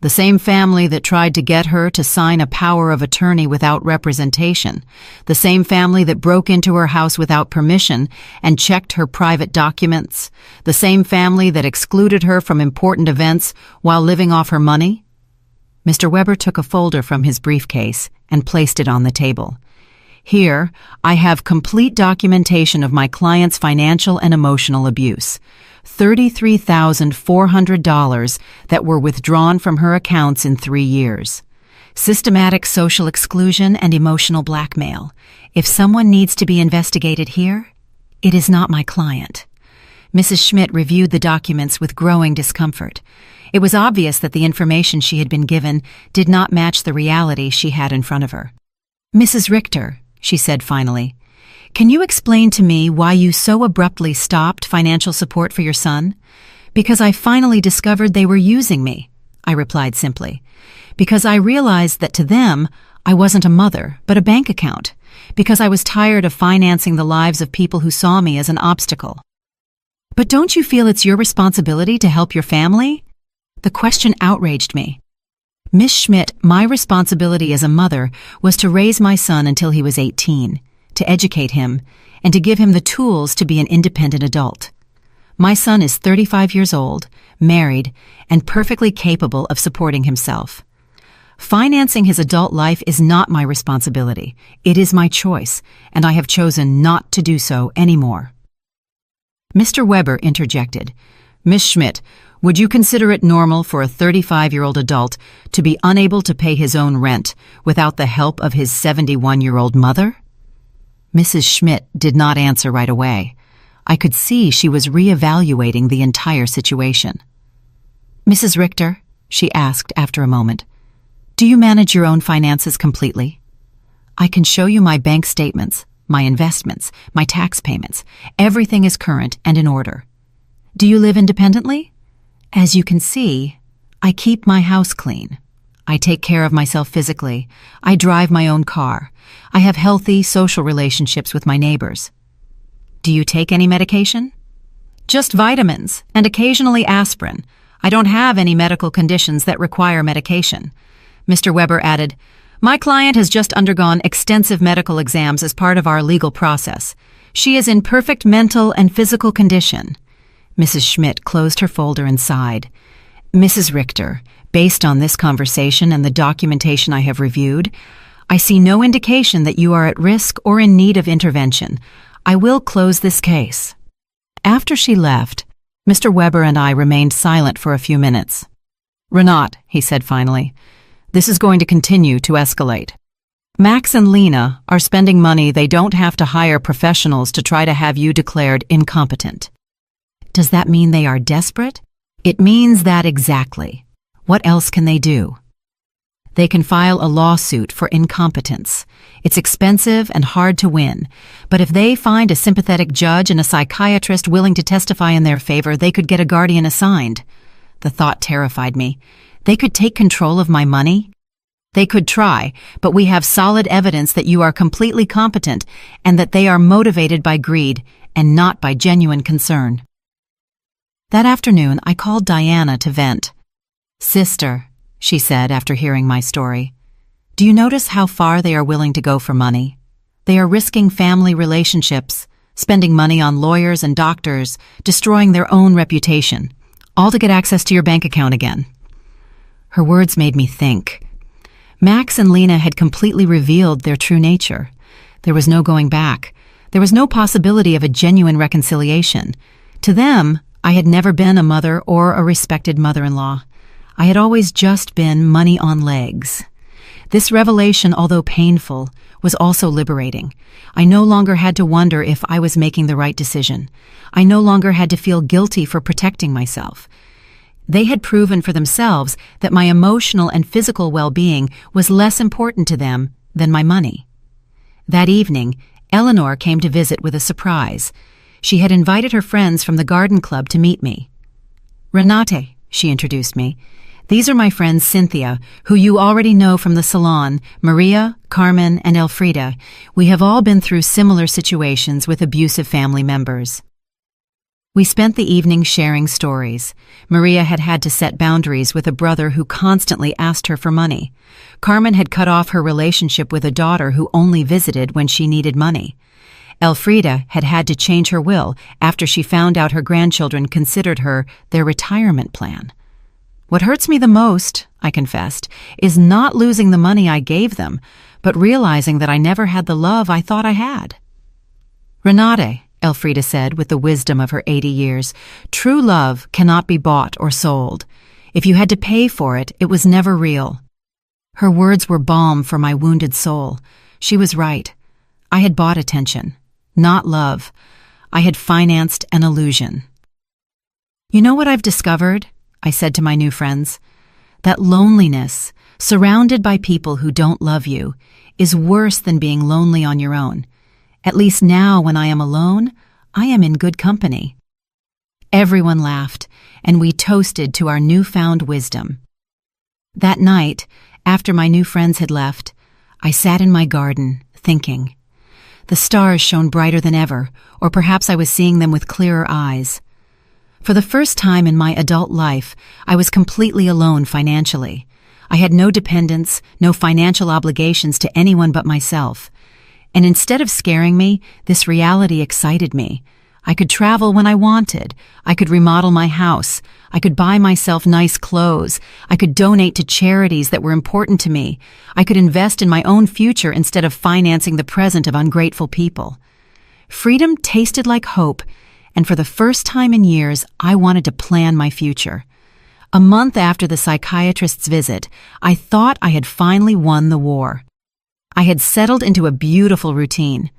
"The same family that tried to get her to sign a power of attorney without representation. The same family that broke into her house without permission and checked her private documents. The same family that excluded her from important events while living off her money." Mr. Weber took a folder from his briefcase and placed it on the table. "Here, I have complete documentation of my client's financial and emotional abuse. $33,400 that were withdrawn from her accounts in 3 years. Systematic social exclusion and emotional blackmail. If someone needs to be investigated here, it is not my client." Mrs. Schmidt reviewed the documents with growing discomfort. It was obvious that the information she had been given did not match the reality she had in front of her. "Mrs. Richter," she said finally, "can you explain to me why you so abruptly stopped financial support for your son?" "Because I finally discovered they were using me," I replied simply. "Because I realized that to them, I wasn't a mother, but a bank account. Because I was tired of financing the lives of people who saw me as an obstacle." "But don't you feel it's your responsibility to help your family?" The question outraged me. "Miss Schmidt, my responsibility as a mother was to raise my son until he was 18, to educate him, and to give him the tools to be an independent adult. My son is 35 years old, married, and perfectly capable of supporting himself. Financing his adult life is not my responsibility. It is my choice, and I have chosen not to do so anymore." Mr. Weber interjected. "Miss Schmidt, would you consider it normal for a 35-year-old adult to be unable to pay his own rent without the help of his 71-year-old mother?" Mrs. Schmidt did not answer right away. I could see she was reevaluating the entire situation. "Mrs. Richter," she asked after a moment, "do you manage your own finances completely? I can show you my bank statements, my investments, my tax payments. Everything is current and in order. Do you live independently? As you can see, I keep my house clean. I take care of myself physically. I drive my own car. I have healthy social relationships with my neighbors. Do you take any medication?" "Just vitamins and occasionally aspirin. I don't have any medical conditions that require medication." Mr. Weber added, "My client has just undergone extensive medical exams as part of our legal process. She is in perfect mental and physical condition." Mrs. Schmidt closed her folder and sighed. "Mrs. Richter, based on this conversation and the documentation I have reviewed, I see no indication that you are at risk or in need of intervention. I will close this case." After she left, Mr. Weber and I remained silent for a few minutes. "Renat," he said finally, "this is going to continue to escalate. Max and Lena are spending money they don't have to hire professionals to try to have you declared incompetent." "Does that mean they are desperate?" "It means that exactly. What else can they do?" "They can file a lawsuit for incompetence. It's expensive and hard to win, but if they find a sympathetic judge and a psychiatrist willing to testify in their favor, they could get a guardian assigned." The thought terrified me. They could take control of my money? "They could try, but we have solid evidence that you are completely competent and that they are motivated by greed and not by genuine concern." That afternoon, I called Diana to vent. "Sister," she said after hearing my story, "do you notice how far they are willing to go for money? They are risking family relationships, spending money on lawyers and doctors, destroying their own reputation. all to get access to your bank account again." Her words made me think. Max and Lena had completely revealed their true nature. There was no going back. There was no possibility of a genuine reconciliation. To them, I had never been a mother or a respected mother-in-law. I had always just been money on legs. This revelation, although painful, was also liberating. I no longer had to wonder if I was making the right decision. I no longer had to feel guilty for protecting myself. They had proven for themselves that my emotional and physical well-being was less important to them than my money. That evening, Eleanor came to visit with a surprise. She had invited her friends from the garden club to meet me. "Renate," she introduced me. "These are my friends Cynthia, who you already know from the salon, Maria, Carmen, and Elfrida. We have all been through similar situations with abusive family members." We spent the evening sharing stories. Maria had had to set boundaries with a brother who constantly asked her for money. Carmen had cut off her relationship with a daughter who only visited when she needed money. Elfrida had had to change her will after she found out her grandchildren considered her their retirement plan. "What hurts me the most," I confessed, "is not losing the money I gave them, but realizing that I never had the love I thought I had." "Renate," Elfrida said with the wisdom of her 80 years, "true love cannot be bought or sold. If you had to pay for it, it was never real." Her words were balm for my wounded soul. She was right. I had bought attention, not love. I had financed an illusion. "You know what I've discovered?" I said to my new friends. "That loneliness, surrounded by people who don't love you, is worse than being lonely on your own. At least now, when I am alone, I am in good company." Everyone laughed, and we toasted to our newfound wisdom. That night, after my new friends had left, I sat in my garden, thinking. The stars shone brighter than ever, or perhaps I was seeing them with clearer eyes. For the first time in my adult life, I was completely alone financially. I had no dependents, no financial obligations to anyone but myself. And instead of scaring me, this reality excited me. I could travel when I wanted. I could remodel my house. I could buy myself nice clothes. I could donate to charities that were important to me. I could invest in my own future instead of financing the present of ungrateful people. Freedom tasted like hope, and for the first time in years, I wanted to plan my future. A month after the psychiatrist's visit, I thought I had finally won the war. I had settled into a beautiful routine.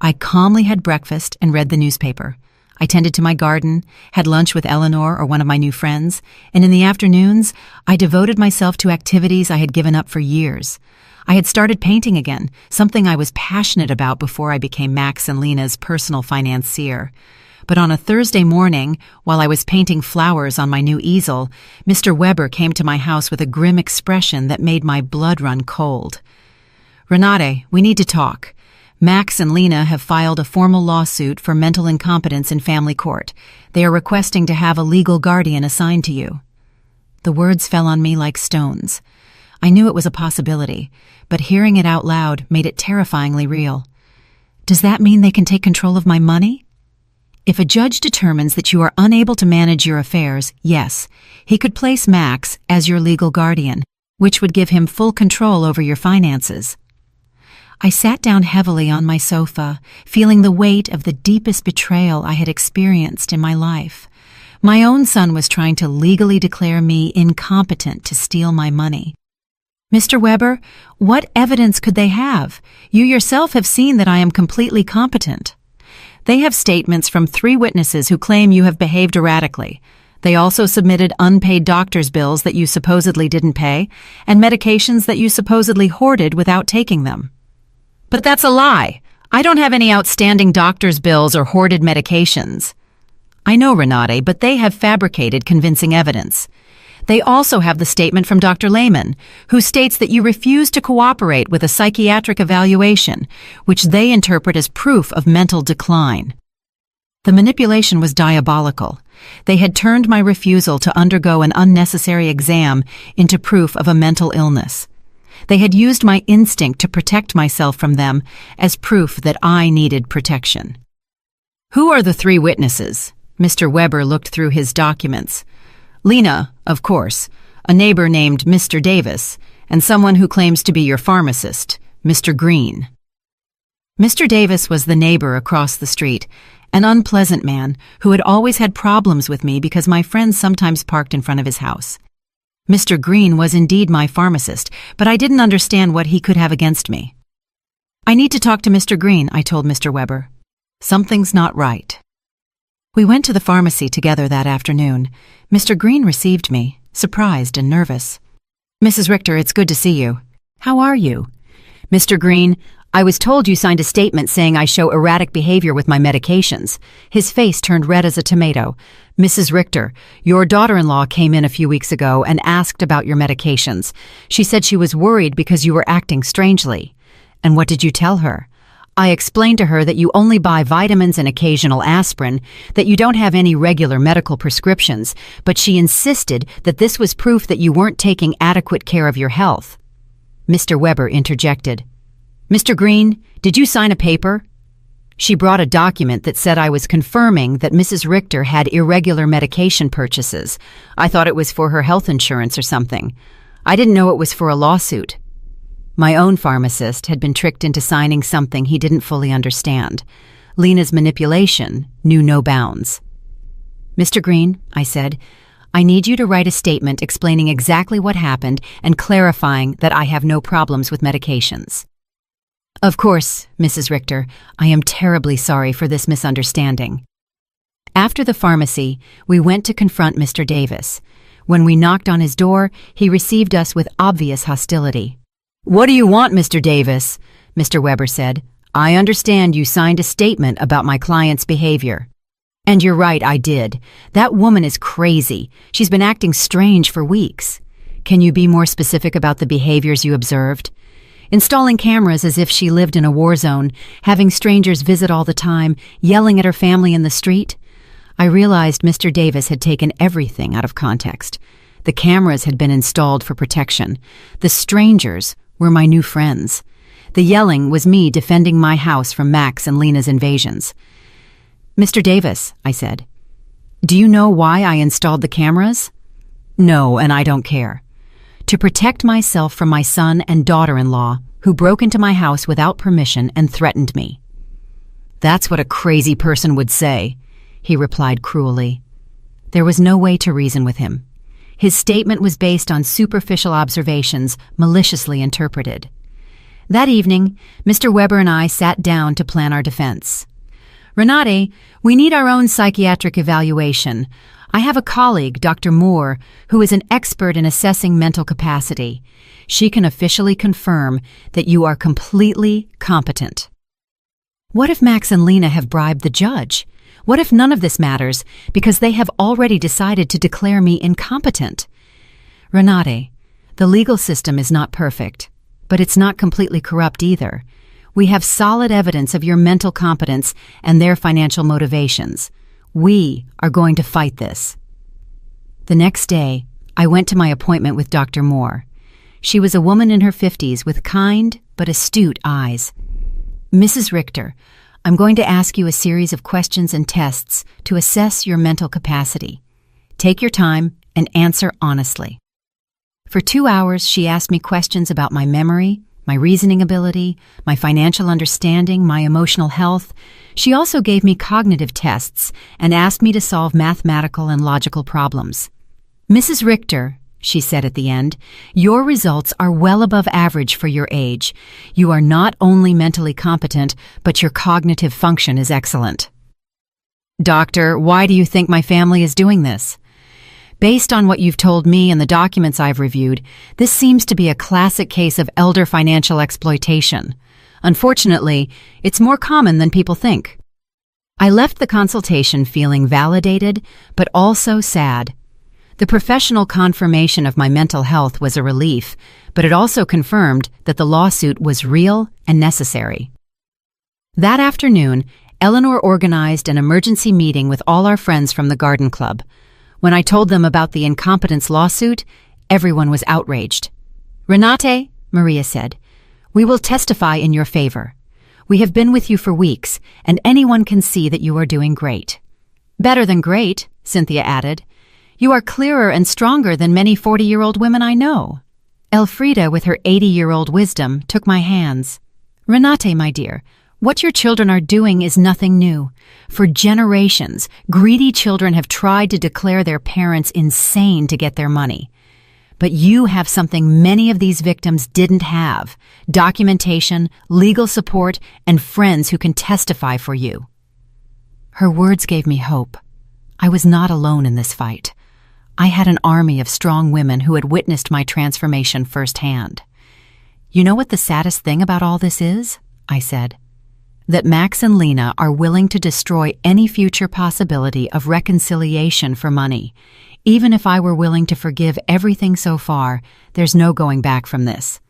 I calmly had breakfast and read the newspaper. I tended to my garden, had lunch with Eleanor or one of my new friends, and in the afternoons, I devoted myself to activities I had given up for years. I had started painting again, something I was passionate about before I became Max and Lena's personal financier. But on a Thursday morning, while I was painting flowers on my new easel, Mr. Weber came to my house with a grim expression that made my blood run cold. "Renate, we need to talk. Max and Lena have filed a formal lawsuit for mental incompetence in family court. They are requesting to have a legal guardian assigned to you." The words fell on me like stones. I knew it was a possibility, but hearing it out loud made it terrifyingly real. "Does that mean they can take control of my money?" "If a judge determines that you are unable to manage your affairs, yes, he could place Max as your legal guardian, which would give him full control over your finances." I sat down heavily on my sofa, feeling the weight of the deepest betrayal I had experienced in my life. My own son was trying to legally declare me incompetent to steal my money. "Mr. Weber, what evidence could they have? You yourself have seen that I am completely competent." "They have statements from 3 witnesses who claim you have behaved erratically. They also submitted unpaid doctor's bills that you supposedly didn't pay, and medications that you supposedly hoarded without taking them." "But that's a lie. I don't have any outstanding doctor's bills or hoarded medications." "I know, Renate, but they have fabricated convincing evidence. They also have the statement from Dr. Lehman, who states that you refused to cooperate with a psychiatric evaluation, which they interpret as proof of mental decline." The manipulation was diabolical. They had turned my refusal to undergo an unnecessary exam into proof of a mental illness. They had used my instinct to protect myself from them as proof that I needed protection. "Who are the 3 witnesses?" Mr. Weber looked through his documents. Lena, of course, a neighbor named Mr. Davis, and someone who claims to be your pharmacist, Mr. Green. Mr. Davis was the neighbor across the street, an unpleasant man who had always had problems with me because my friends sometimes parked in front of his house. Mr. Green was indeed my pharmacist, but I didn't understand what he could have against me. "I need to talk to Mr. Green," I told Mr. Weber. "Something's not right." We went to the pharmacy together that afternoon. Mr. Green received me, surprised and nervous. "Mrs. Richter, it's good to see you. How are you?" "Mr. Green, I was told you signed a statement saying I show erratic behavior with my medications." His face turned red as a tomato. "Mrs. Richter, your daughter-in-law came in a few weeks ago and asked about your medications. She said she was worried because you were acting strangely." "And what did you tell her?" "I explained to her that you only buy vitamins and occasional aspirin, that you don't have any regular medical prescriptions, but she insisted that this was proof that you weren't taking adequate care of your health." Mr. Weber interjected. "Mr. Green, did you sign a paper?" She brought a document that said I was confirming that Mrs. Richter had irregular medication purchases. I thought it was for her health insurance or something. I didn't know it was for a lawsuit. My own pharmacist had been tricked into signing something he didn't fully understand. Lena's manipulation knew no bounds. "Mr. Green," I said, "I need you to write a statement explaining exactly what happened and clarifying that I have no problems with medications." "Of course, Mrs. Richter, I am terribly sorry for this misunderstanding." After the pharmacy, we went to confront Mr. Davis. When we knocked on his door, he received us with obvious hostility. "What do you want, Mr. Davis?" Mr. Weber said. "I understand you signed a statement about my client's behavior." "And you're right, I did. That woman is crazy. She's been acting strange for weeks." "Can you be more specific about the behaviors you observed?" "Installing cameras as if she lived in a war zone, having strangers visit all the time, yelling at her family in the street." I realized Mr. Davis had taken everything out of context. The cameras had been installed for protection. The strangers were my new friends. The yelling was me defending my house from Max and Lena's invasions. "Mr. Davis," I said, "do you know why I installed the cameras?" "No, and I don't care." "To protect myself from my son and daughter-in-law, who broke into my house without permission and threatened me." "That's what a crazy person would say," he replied cruelly. There was no way to reason with him. His statement was based on superficial observations, maliciously interpreted. That evening, Mr. Weber and I sat down to plan our defense. "Renate, we need our own psychiatric evaluation. I have a colleague, Dr. Moore, who is an expert in assessing mental capacity. She can officially confirm that you are completely competent." "What if Max and Lena have bribed the judge? What if none of this matters because they have already decided to declare me incompetent?" "Renate, the legal system is not perfect, but it's not completely corrupt either. We have solid evidence of your mental competence and their financial motivations. We are going to fight this." The next day, I went to my appointment with Dr. Moore. She was a woman in her 50s with kind but astute eyes. "Mrs. Richter, I'm going to ask you a series of questions and tests to assess your mental capacity. Take your time and answer honestly." For 2 hours, she asked me questions about my memory, my reasoning ability, my financial understanding, my emotional health. She also gave me cognitive tests and asked me to solve mathematical and logical problems. "Mrs. Richter," she said at the end, "your results are well above average for your age. You are not only mentally competent, but your cognitive function is excellent." "Doctor, why do you think my family is doing this?" "Based on what you've told me and the documents I've reviewed, this seems to be a classic case of elder financial exploitation. Unfortunately, it's more common than people think." I left the consultation feeling validated, but also sad. The professional confirmation of my mental health was a relief, but it also confirmed that the lawsuit was real and necessary. That afternoon, Eleanor organized an emergency meeting with all our friends from the garden club. When I told them about the incompetence lawsuit, everyone was outraged. "Renate," Maria said, "we will testify in your favor. We have been with you for weeks, and anyone can see that you are doing great." "Better than great," Cynthia added. You are clearer and stronger than many 40-year-old women I know." Elfrida, with her 80-year-old wisdom, took my hands. "Renate, my dear, what your children are doing is nothing new. For generations, greedy children have tried to declare their parents insane to get their money. But you have something many of these victims didn't have: documentation, legal support, and friends who can testify for you." Her words gave me hope. I was not alone in this fight. I had an army of strong women who had witnessed my transformation firsthand. "You know what the saddest thing about all this is?" I said. "That Max and Lena are willing to destroy any future possibility of reconciliation for money. Even if I were willing to forgive everything so far, there's no going back from this."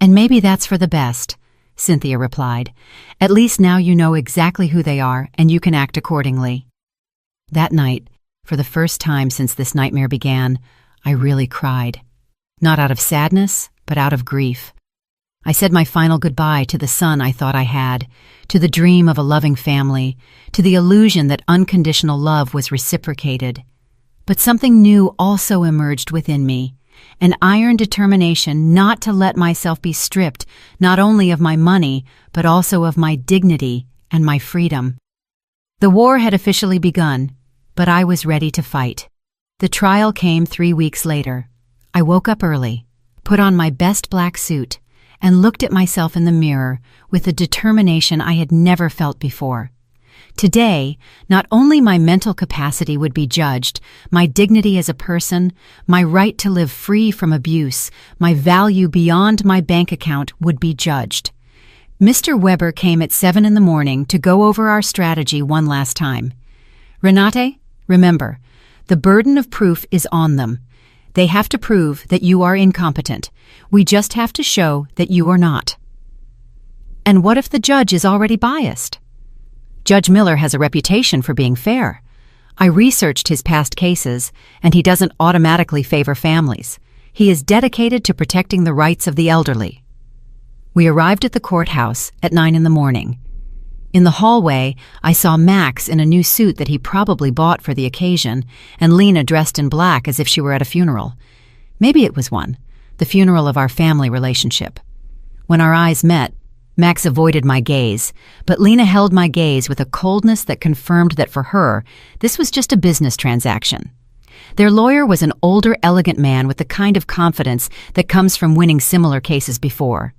"And maybe that's for the best," Cynthia replied. "At least now you know exactly who they are and you can act accordingly." That night, for the first time since this nightmare began, I really cried. Not out of sadness, but out of grief. I said my final goodbye to the son I thought I had, to the dream of a loving family, to the illusion that unconditional love was reciprocated. But something new also emerged within me, an iron determination not to let myself be stripped not only of my money, but also of my dignity and my freedom. The war had officially begun, but I was ready to fight. The trial came 3 weeks later. I woke up early, put on my best black suit, and looked at myself in the mirror with a determination I had never felt before. Today, not only my mental capacity would be judged, my dignity as a person, my right to live free from abuse, my value beyond my bank account would be judged. Mr. Weber came at 7 in the morning to go over our strategy one last time. "Renate, remember, the burden of proof is on them. They have to prove that you are incompetent. We just have to show that you are not." "And what if the judge is already biased?" "Judge Miller has a reputation for being fair. I researched his past cases, and he doesn't automatically favor families. He is dedicated to protecting the rights of the elderly." We arrived at the courthouse at 9 in the morning. In the hallway, I saw Max in a new suit that he probably bought for the occasion, and Lena dressed in black as if she were at a funeral. Maybe it was one, the funeral of our family relationship. When our eyes met, Max avoided my gaze, but Lena held my gaze with a coldness that confirmed that for her, this was just a business transaction. Their lawyer was an older, elegant man with the kind of confidence that comes from winning similar cases before.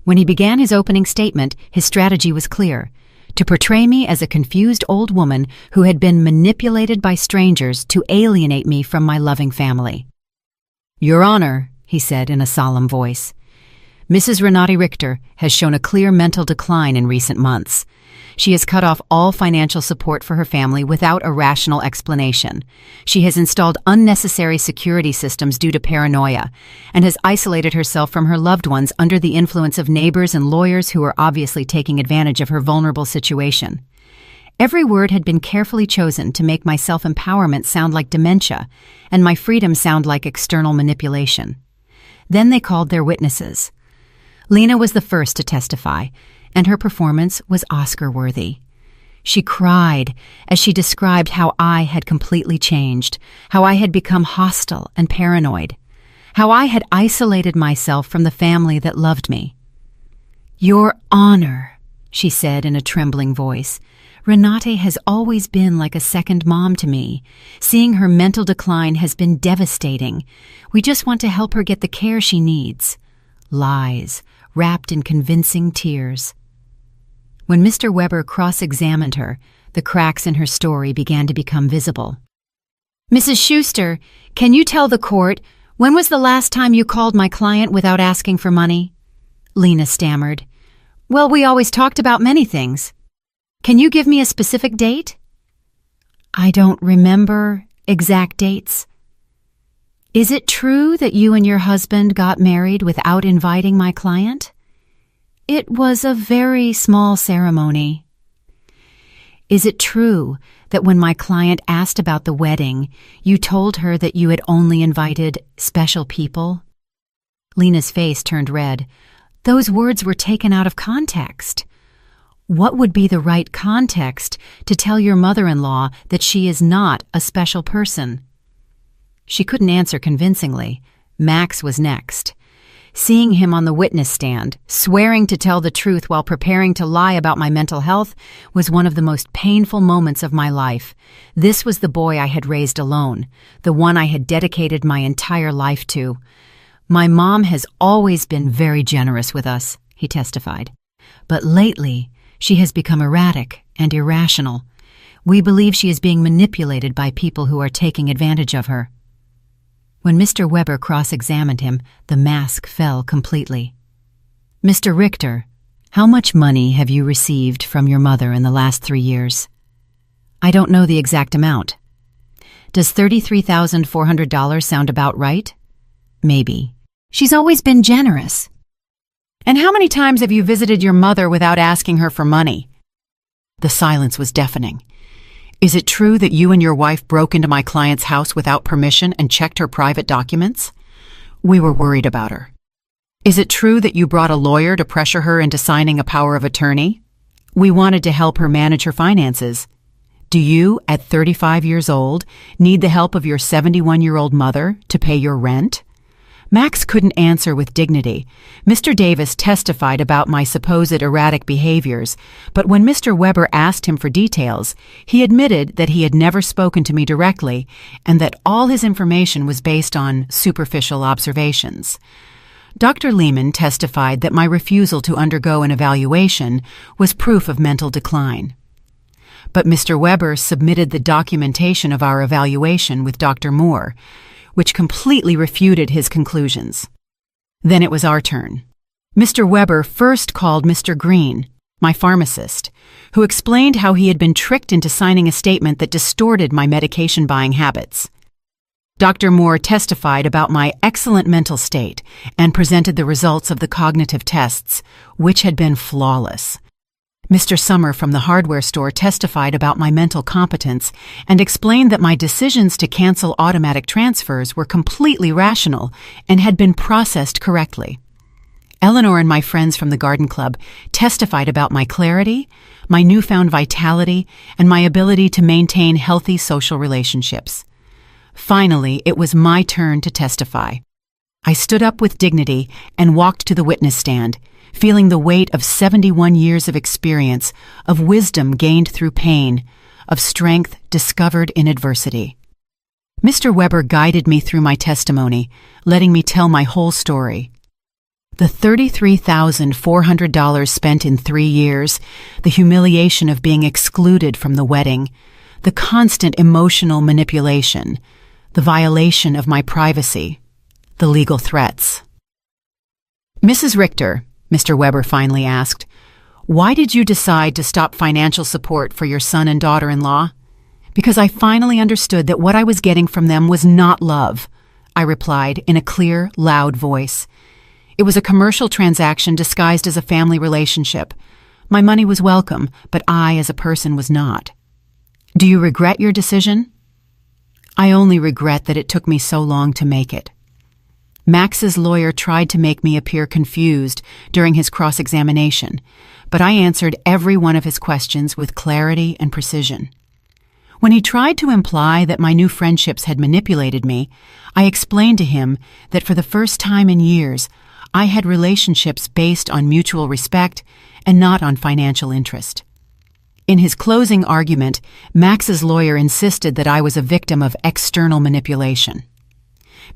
When he began his opening statement, his strategy was clear: to portray me as a confused old woman who had been manipulated by strangers to alienate me from my loving family. "Your Honor," he said in a solemn voice, "Mrs. Renate Richter has shown a clear mental decline in recent months. She has cut off all financial support for her family without a rational explanation. She has installed unnecessary security systems due to paranoia, and has isolated herself from her loved ones under the influence of neighbors and lawyers who are obviously taking advantage of her vulnerable situation." Every word had been carefully chosen to make my self-empowerment sound like dementia, and my freedom sound like external manipulation. Then they called their witnesses. Lena was the first to testify, and her performance was Oscar-worthy. She cried as she described how I had completely changed, how I had become hostile and paranoid, how I had isolated myself from the family that loved me. "Your Honor," she said in a trembling voice, "Renate has always been like a second mom to me. Seeing her mental decline has been devastating. We just want to help her get the care she needs." Lies, wrapped in convincing tears. When Mr. Weber cross-examined her, the cracks in her story began to become visible. "Mrs. Schuster, can you tell the court, when was the last time you called my client without asking for money?" Lena stammered. "Well, we always talked about many things. Can you give me a specific date?" "I don't remember exact dates." "Is it true that you and your husband got married without inviting my client?" "It was a very small ceremony." "Is it true that when my client asked about the wedding, you told her that you had only invited special people?" Lena's face turned red. Those words were taken out of context. What would be the right context to tell your mother-in-law that she is not a special person? She couldn't answer convincingly. Max was next. Seeing him on the witness stand, swearing to tell the truth while preparing to lie about my mental health, was one of the most painful moments of my life. This was the boy I had raised alone, the one I had dedicated my entire life to. My mom has always been very generous with us, he testified. But lately, she has become erratic and irrational. We believe she is being manipulated by people who are taking advantage of her. When Mr. Weber cross-examined him, the mask fell completely. Mr. Richter, how much money have you received from your mother in the last 3 years? I don't know the exact amount. Does $33,400 sound about right? Maybe. She's always been generous. And how many times have you visited your mother without asking her for money? The silence was deafening. Is it true that you and your wife broke into my client's house without permission and checked her private documents? We were worried about her. Is it true that you brought a lawyer to pressure her into signing a power of attorney? We wanted to help her manage her finances. Do you, at 35 years old, need the help of your 71-year-old mother to pay your rent? Max couldn't answer with dignity. Mr. Davis testified about my supposed erratic behaviors, but when Mr. Weber asked him for details, he admitted that he had never spoken to me directly and that all his information was based on superficial observations. Dr. Lehman testified that my refusal to undergo an evaluation was proof of mental decline. But Mr. Weber submitted the documentation of our evaluation with Dr. Moore, which completely refuted his conclusions. Then it was our turn. Mr. Weber first called Mr. Green, my pharmacist, who explained how he had been tricked into signing a statement that distorted my medication buying habits. Dr. Moore testified about my excellent mental state and presented the results of the cognitive tests, which had been flawless. Mr. Summer from the hardware store testified about my mental competence and explained that my decisions to cancel automatic transfers were completely rational and had been processed correctly. Eleanor and my friends from the garden club testified about my clarity, my newfound vitality, and my ability to maintain healthy social relationships. Finally, it was my turn to testify. I stood up with dignity and walked to the witness stand, feeling the weight of 71 years of experience, of wisdom gained through pain, of strength discovered in adversity. Mr. Weber guided me through my testimony, letting me tell my whole story. The $33,400 spent in 3 years, the humiliation of being excluded from the wedding, the constant emotional manipulation, the violation of my privacy, the legal threats. Mrs. Richter, Mr. Weber finally asked, why did you decide to stop financial support for your son and daughter-in-law? Because I finally understood that what I was getting from them was not love, I replied in a clear, loud voice. It was a commercial transaction disguised as a family relationship. My money was welcome, but I, as a person, was not. Do you regret your decision? I only regret that it took me so long to make it. Max's lawyer tried to make me appear confused during his cross-examination, but I answered every one of his questions with clarity and precision. When he tried to imply that my new friendships had manipulated me, I explained to him that for the first time in years, I had relationships based on mutual respect and not on financial interest. In his closing argument, Max's lawyer insisted that I was a victim of external manipulation.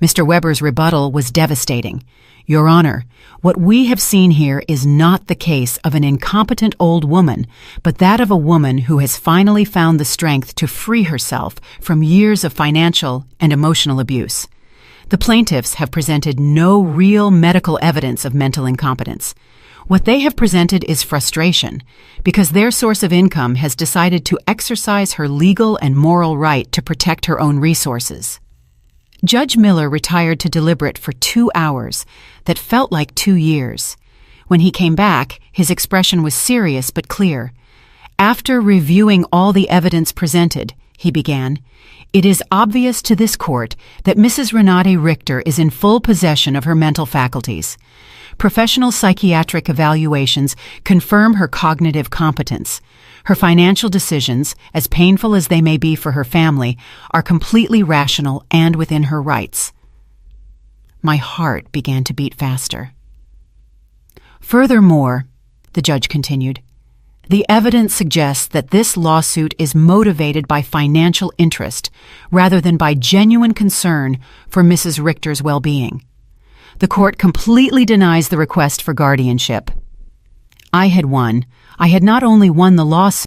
Mr. Weber's rebuttal was devastating. Your Honor, what we have seen here is not the case of an incompetent old woman, but that of a woman who has finally found the strength to free herself from years of financial and emotional abuse. The plaintiffs have presented no real medical evidence of mental incompetence. What they have presented is frustration, because their source of income has decided to exercise her legal and moral right to protect her own resources. Judge Miller retired to deliberate for 2 hours that felt like 2 years. When he came back, his expression was serious but clear. After reviewing all the evidence presented, he began, it is obvious to this court that Mrs. Renate Richter is in full possession of her mental faculties. Professional psychiatric evaluations confirm her cognitive competence. Her financial decisions, as painful as they may be for her family, are completely rational and within her rights. My heart began to beat faster. Furthermore, the judge continued, the evidence suggests that this lawsuit is motivated by financial interest rather than by genuine concern for Mrs. Richter's well-being. The court completely denies the request for guardianship. I had won. I had not only won the lawsuit,